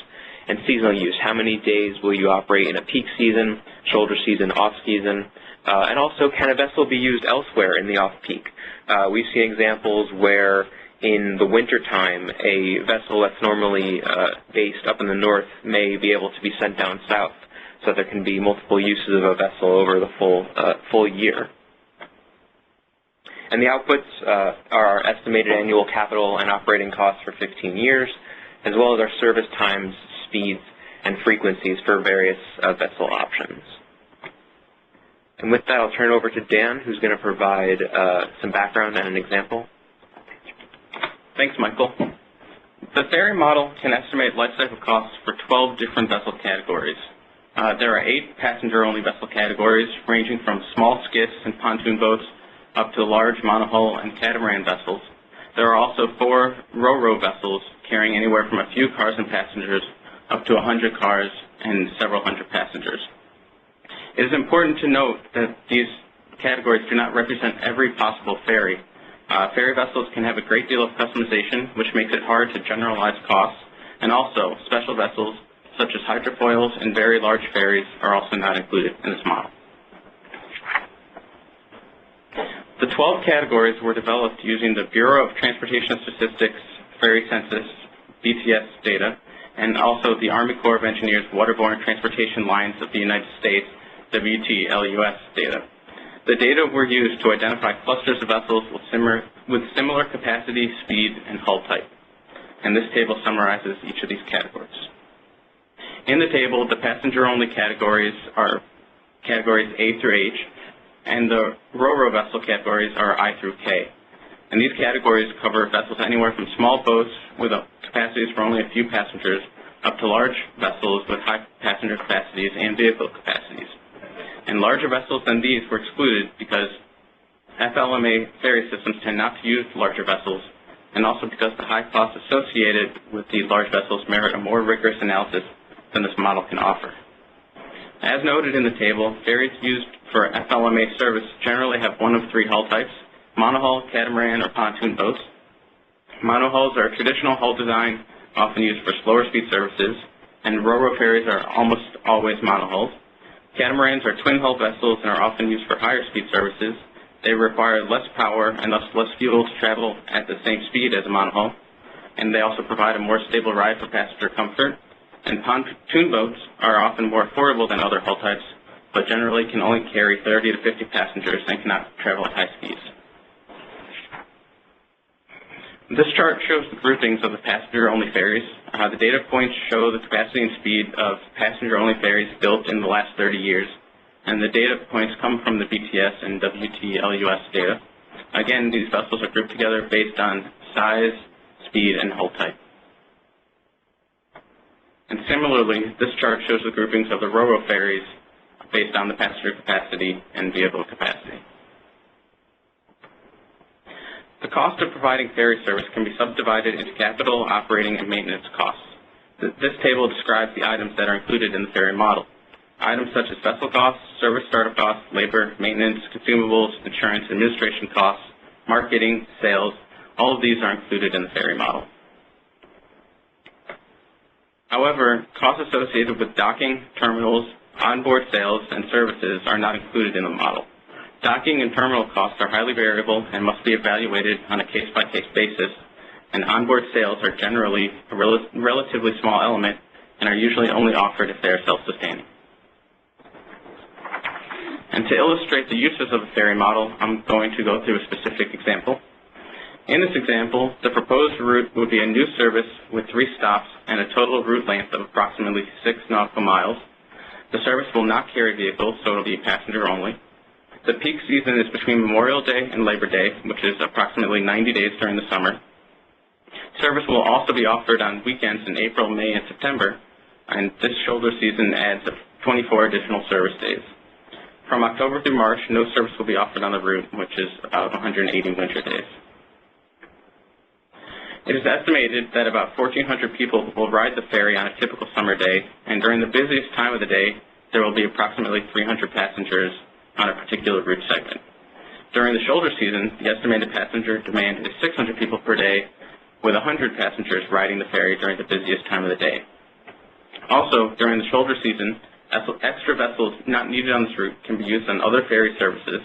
and seasonal use. How many days will you operate in a peak season, shoulder season, off-season, and also can a vessel be used elsewhere in the off-peak? We've seen examples where in the wintertime a vessel that's normally based up in the north may be able to be sent down south, so there can be multiple uses of a vessel over the full year. And the outputs are our estimated annual capital and operating costs for 15 years, as well as our service times, speeds, and frequencies for various vessel options. And with that, I'll turn it over to Dan, who's going to provide some background and an example. Thanks, Michael. The ferry model can estimate lifecycle costs for 12 different vessel categories. There are 8 passenger-only vessel categories, ranging from small skiffs and pontoon boats up to large monohull and catamaran vessels. There are also 4 ro-ro vessels carrying anywhere from a few cars and passengers up to 100 cars and several hundred passengers. It is important to note that these categories do not represent every possible ferry. Ferry vessels can have a great deal of customization, which makes it hard to generalize costs, and also special vessels such as hydrofoils and very large ferries are also not included in this model. The 12 categories were developed using the Bureau of Transportation Statistics Ferry Census, BTS data, and also the Army Corps of Engineers Waterborne Transportation Lines of the United States, WTLUS data. The data were used to identify clusters of vessels with similar capacity, speed, and hull type. And this table summarizes each of these categories. In the table, the passenger-only categories are categories A through H, and the ro-ro vessel categories are I through K. And these categories cover vessels anywhere from small boats with capacities for only a few passengers up to large vessels with high passenger capacities and vehicle capacities. And larger vessels than these were excluded because FLMA ferry systems tend not to use larger vessels, and also because the high costs associated with these large vessels merit a more rigorous analysis than this model can offer. As noted in the table, ferries used for FLMA service generally have one of three hull types: monohull, catamaran, or pontoon boats. Monohulls are a traditional hull design often used for slower speed services, and ro-ro ferries are almost always monohulls. Catamarans are twin hull vessels and are often used for higher speed services. They require less power and thus less fuel to travel at the same speed as a monohull, and they also provide a more stable ride for passenger comfort. And pontoon boats are often more affordable than other hull types, but generally can only carry 30 to 50 passengers and cannot travel at high speeds. This chart shows the groupings of the passenger-only ferries. The data points show the capacity and speed of passenger-only ferries built in the last 30 years, and the data points come from the BTS and WTLUS data. Again, these vessels are grouped together based on size, speed, and hull type. And similarly, this chart shows the groupings of the ro-ro ferries based on the passenger capacity and vehicle capacity. The cost of providing ferry service can be subdivided into capital, operating, and maintenance costs. This table describes the items that are included in the ferry model. Items such as vessel costs, service startup costs, labor, maintenance, consumables, insurance, administration costs, marketing, sales, all of these are included in the ferry model. However, costs associated with docking, terminals, onboard sales, and services are not included in the model. Docking and terminal costs are highly variable and must be evaluated on a case-by-case basis, and onboard sales are generally a relatively small element and are usually only offered if they are self-sustaining. And to illustrate the uses of the ferry model, I'm going to go through a specific example. In this example, the proposed route would be a new service with 3 stops and a total route length of approximately 6 nautical miles. The service will not carry vehicles, so it will be passenger only. The peak season is between Memorial Day and Labor Day, which is approximately 90 days during the summer. Service will also be offered on weekends in April, May, and September, and this shoulder season adds 24 additional service days. From October through March, no service will be offered on the route, which is about 180 winter days. It is estimated that about 1,400 people will ride the ferry on a typical summer day, and during the busiest time of the day, there will be approximately 300 passengers on a particular route segment. During the shoulder season, the estimated passenger demand is 600 people per day, with 100 passengers riding the ferry during the busiest time of the day. Also, during the shoulder season, extra vessels not needed on this route can be used on other ferry services,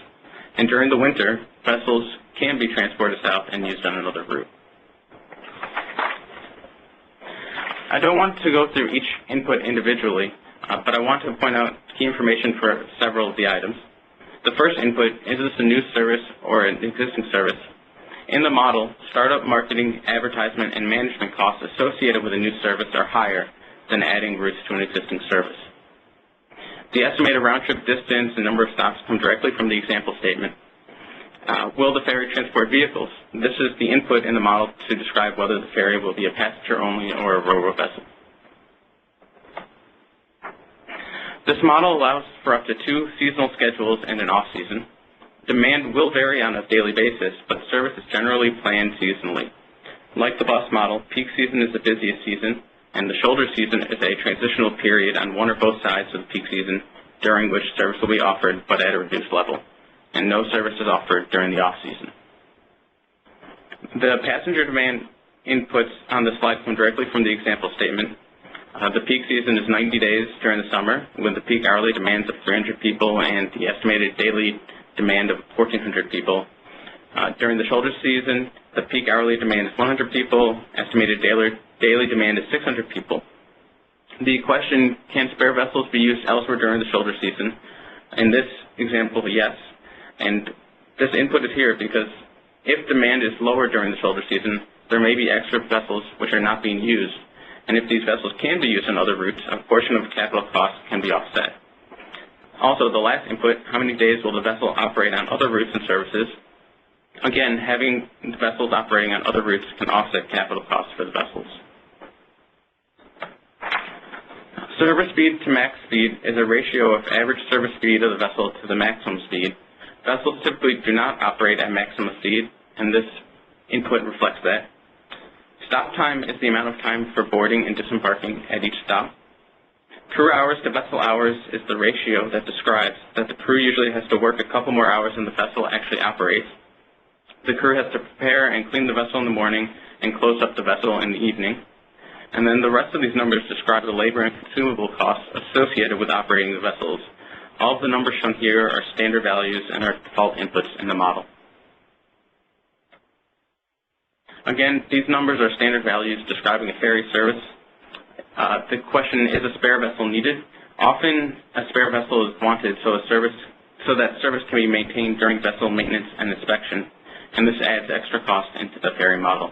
and during the winter, vessels can be transported south and used on another route. I don't want to go through each input individually, but I want to point out key information for several of the items. The first input, is this a new service or an existing service? In the model, startup, marketing, advertisement, and management costs associated with a new service are higher than adding routes to an existing service. The estimated round-trip distance and number of stops come directly from the example statement. Will the ferry transport vehicles? This is the input in the model to describe whether the ferry will be a passenger-only or a ro-ro vessel. This model allows for up to 2 seasonal schedules and an off-season. Demand will vary on a daily basis, but service is generally planned seasonally. Like the bus model, peak season is the busiest season, and the shoulder season is a transitional period on one or both sides of the peak season, during which service will be offered, but at a reduced level, and no service is offered during the off-season. The passenger demand inputs on the slide come directly from the example statement. The peak season is 90 days during the summer, with the peak hourly demands of 300 people and the estimated daily demand of 1,400 people. During the shoulder season, the peak hourly demand is 100 people, estimated daily demand is 600 people, The question, can spare vessels be used elsewhere during the shoulder season? In this example, yes. And this input is here because if demand is lower during the shoulder season, there may be extra vessels which are not being used. And if these vessels can be used on other routes, a portion of capital costs can be offset. Also, the last input, how many days will the vessel operate on other routes and services? Again, having vessels operating on other routes can offset capital costs for the vessels. Service speed to max speed is a ratio of average service speed of the vessel to the maximum speed. Vessels typically do not operate at maximum speed, and this input reflects that. Stop time is the amount of time for boarding and disembarking at each stop. Crew hours to vessel hours is the ratio that describes that the crew usually has to work a couple more hours than the vessel actually operates. The crew has to prepare and clean the vessel in the morning and close up the vessel in the evening. And then the rest of these numbers describe the labor and consumable costs associated with operating the vessels. All of the numbers shown here are standard values and are default inputs in the model. Again, these numbers are standard values describing a ferry service. The question, is a spare vessel needed? Often a spare vessel is wanted so that service can be maintained during vessel maintenance and inspection, and this adds extra cost into the ferry model.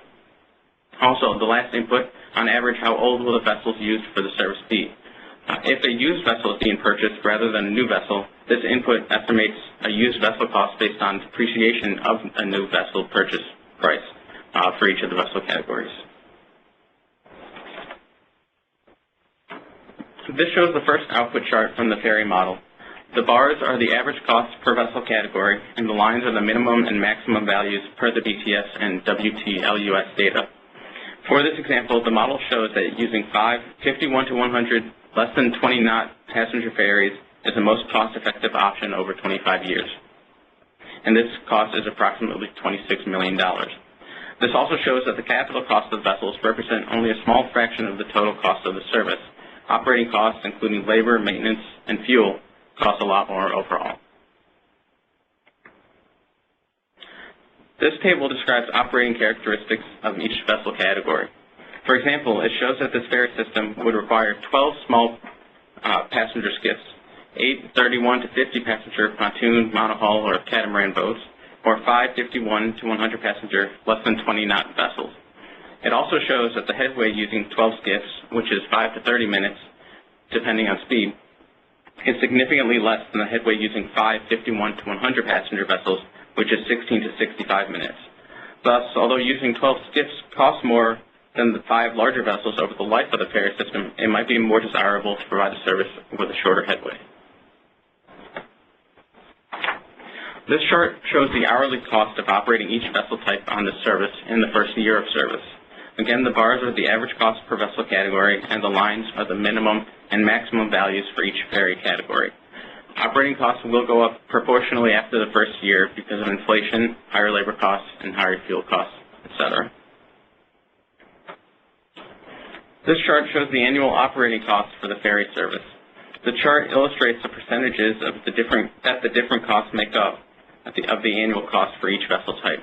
Also, the last input, on average, how old will the vessels used for the service be? If a used vessel is being purchased rather than a new vessel, this input estimates a used vessel cost based on depreciation of a new vessel purchase price for each of the vessel categories. This shows the first output chart from the ferry model. The bars are the average cost per vessel category, and the lines are the minimum and maximum values per the BTS and WTLUS data. For this example, the model shows that using 5 51 to 100 less than 20 knot passenger ferries is the most cost-effective option over 25 years. And this cost is approximately $26 million. This also shows that the capital cost of vessels represent only a small fraction of the total cost of the service. Operating costs, including labor, maintenance, and fuel, cost a lot more overall. This table describes operating characteristics of each vessel category. For example, it shows that this ferry system would require 12 small passenger skiffs, 8 31 to 50 passenger pontoon, monohull, or catamaran boats, or 5 51 to 100 passenger, less than 20 knot vessels. It also shows that the headway using 12 skiffs, which is 5 to 30 minutes, depending on speed, is significantly less than the headway using 5 51 to 100 passenger vessels, which is 16 to 65 minutes. Thus, although using 12 skiffs costs more than the 5 larger vessels over the life of the ferry system, it might be more desirable to provide a service with a shorter headway. This chart shows the hourly cost of operating each vessel type on this service in the first year of service. Again, the bars are the average cost per vessel category, and the lines are the minimum and maximum values for each ferry category. Operating costs will go up proportionally after the first year because of inflation, higher labor costs, and higher fuel costs, etc. This chart shows the annual operating costs for the ferry service. The chart illustrates the percentages of the different costs make up of the annual cost for each vessel type.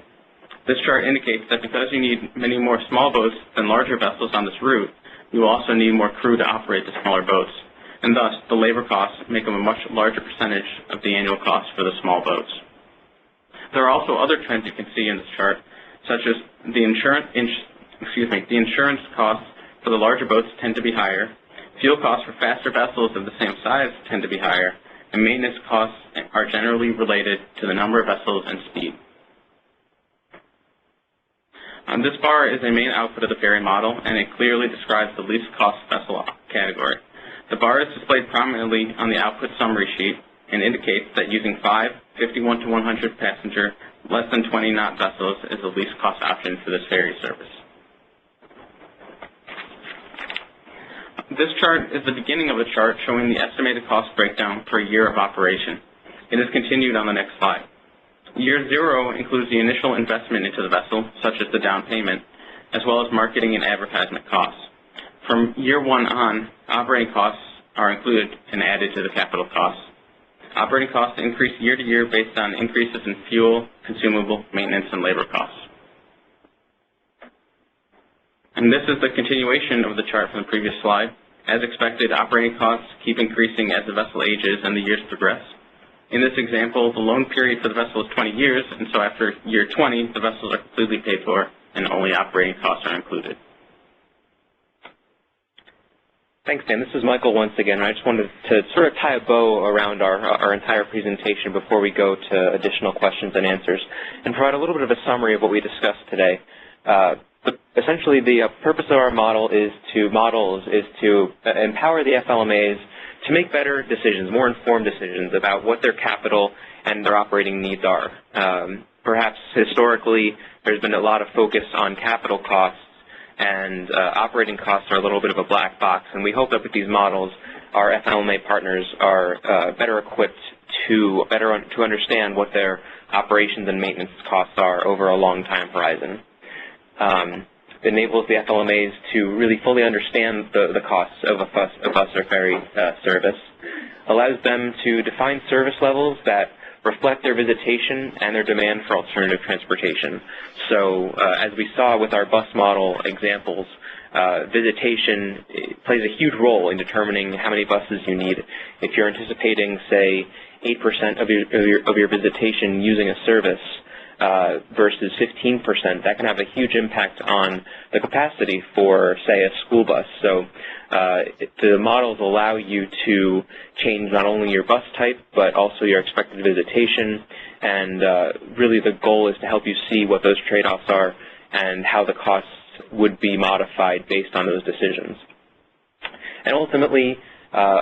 This chart indicates that because you need many more small boats than larger vessels on this route, you will also need more crew to operate the smaller boats, and thus the labor costs make up a much larger percentage of the annual cost for the small boats. There are also other trends you can see in this chart, such as the insurance costs for the larger boats tend to be higher, fuel costs for faster vessels of the same size tend to be higher, and maintenance costs are generally related to the number of vessels and speed. This bar is a main output of the ferry model, and it clearly describes the least cost vessel category. The bar is displayed prominently on the output summary sheet and indicates that using 5 51 to 100 passenger, less than 20 knot vessels is the least cost option for this ferry service. This chart is the beginning of a chart showing the estimated cost breakdown per year of operation. It is continued on the next slide. Year 0 includes the initial investment into the vessel, such as the down payment, as well as marketing and advertisement costs. From year 1 on, operating costs are included and added to the capital costs. Operating costs increase year to year based on increases in fuel, consumable, maintenance, and labor costs. And this is the continuation of the chart from the previous slide. As expected, operating costs keep increasing as the vessel ages and the years progress. In this example, the loan period for the vessel is 20 years, and so after year 20, the vessels are completely paid for and only operating costs are included. Thanks, Dan. This is Michael once again. I just wanted to sort of tie a bow around our entire presentation before we go to additional questions and answers and provide a little bit of a summary of what we discussed today. Essentially, the purpose of our model is to empower the FLMAs to make better decisions, more informed decisions about what their capital and their operating needs are. Perhaps historically, there's been a lot of focus on capital costs, and operating costs are a little bit of a black box. And we hope that with these models, our FLMA partners are better equipped to understand what their operations and maintenance costs are over a long time horizon. It enables the FLMAs to really fully understand the costs of a bus or ferry service, allows them to define service levels that reflect their visitation and their demand for alternative transportation. So as we saw with our bus model examples, visitation plays a huge role in determining how many buses you need. If you're anticipating, say, 8% of your visitation using a service versus 15%, that can have a huge impact on the capacity for, say, a school bus. So the models allow you to change not only your bus type, but also your expected visitation. And really the goal is to help you see what those trade-offs are and how the costs would be modified based on those decisions. And ultimately,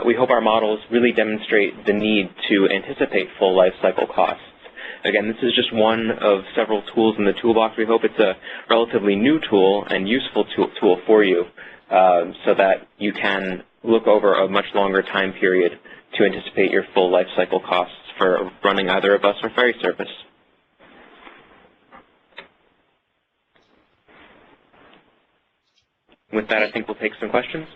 we hope our models really demonstrate the need to anticipate full life cycle costs. Again, this is just one of several tools in the toolbox. We hope it's a relatively new tool and useful tool for you so that you can look over a much longer time period to anticipate your full life cycle costs for running either a bus or ferry service. With that, I think we'll take some questions.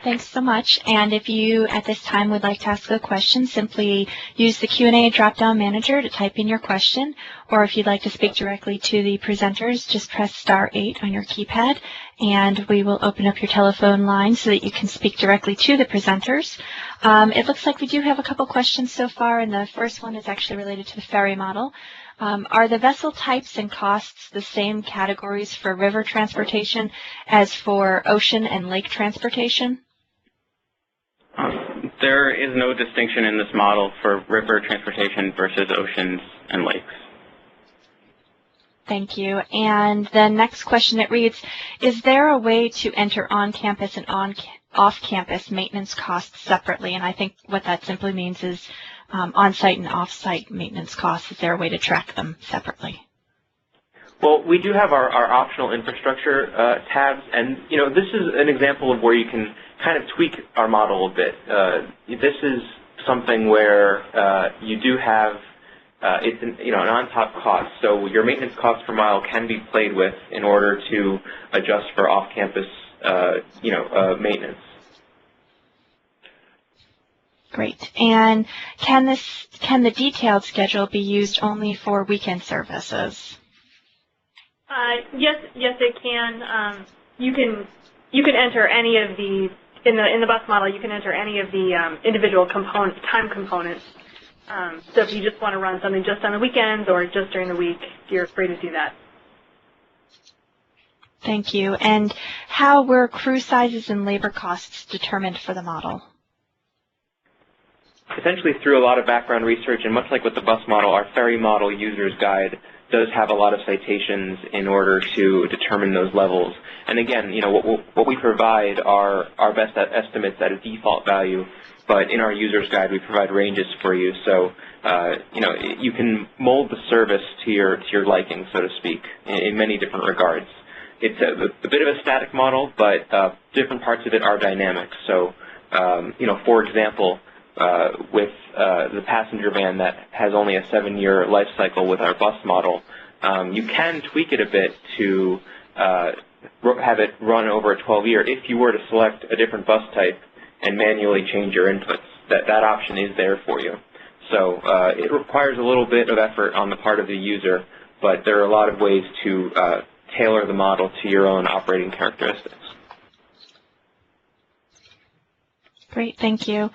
Thanks so much. And if you, at this time, would like to ask a question, simply use the Q&A drop-down manager to type in your question. Or if you'd like to speak directly to the presenters, just press *8 on your keypad, and we will open up your telephone line so that you can speak directly to the presenters. It looks like we do have a couple questions so far, and the first one is actually related to the ferry model. Are the vessel types and costs the same categories for river transportation as for ocean and lake transportation? There is no distinction in this model for river transportation versus oceans and lakes. Thank you. And the next question, it reads, is there a way to enter on-campus and off-campus maintenance costs separately? And I think what that simply means is on-site and off-site maintenance costs. Is there a way to track them separately? Well, we do have our optional infrastructure tabs, and this is an example of where you can kind of tweak our model a bit. This is something where you do have it's an on-top cost, so your maintenance cost per mile can be played with in order to adjust for off-campus maintenance. Great. And can the detailed schedule be used only for weekend services? Yes, it can. You can enter any of the in the bus model. You can enter any of the individual time components. So if you just want to run something just on the weekends or just during the week, you're free to do that. Thank you. And how were crew sizes and labor costs determined for the model? Essentially through a lot of background research, and much like with the bus model, our ferry model user's guide does have a lot of citations in order to determine those levels. And again, what we provide are our best estimates at a default value, but in our user's guide we provide ranges for you. So you can mold the service to your liking, so to speak, in many different regards. It's a bit of a static model, but different parts of it are dynamic. So for example, with the passenger van that has only a 7-year life cycle with our bus model, you can tweak it a bit to have it run over a 12-year if you were to select a different bus type and manually change your inputs. That option is there for you. So it requires a little bit of effort on the part of the user, but there are a lot of ways to tailor the model to your own operating characteristics. Great, thank you.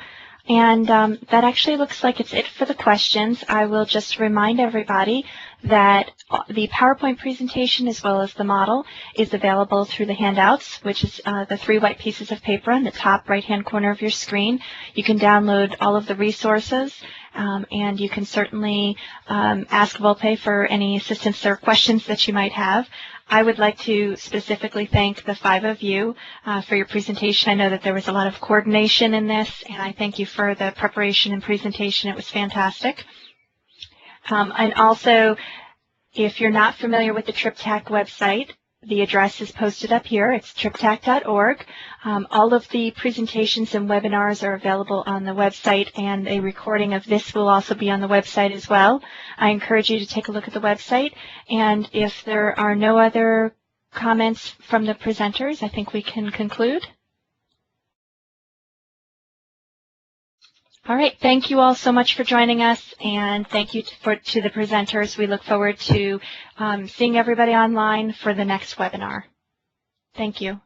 And that actually looks like it's it for the questions. I will just remind everybody that the PowerPoint presentation as well as the model is available through the handouts, which is the 3 white pieces of paper on the top right-hand corner of your screen. You can download all of the resources, and you can certainly ask Volpe for any assistance or questions that you might have. I would like to specifically thank the 5 of you for your presentation. I know that there was a lot of coordination in this, and I thank you for the preparation and presentation. It was fantastic. And also, if you're not familiar with the TripTac website, the address is posted up here. It's triptac.org. All of the presentations and webinars are available on the website, and a recording of this will also be on the website as well. I encourage you to take a look at the website, and if there are no other comments from the presenters, I think we can conclude. All right, thank you all so much for joining us, and thank you to the presenters. We look forward to seeing everybody online for the next webinar. Thank you.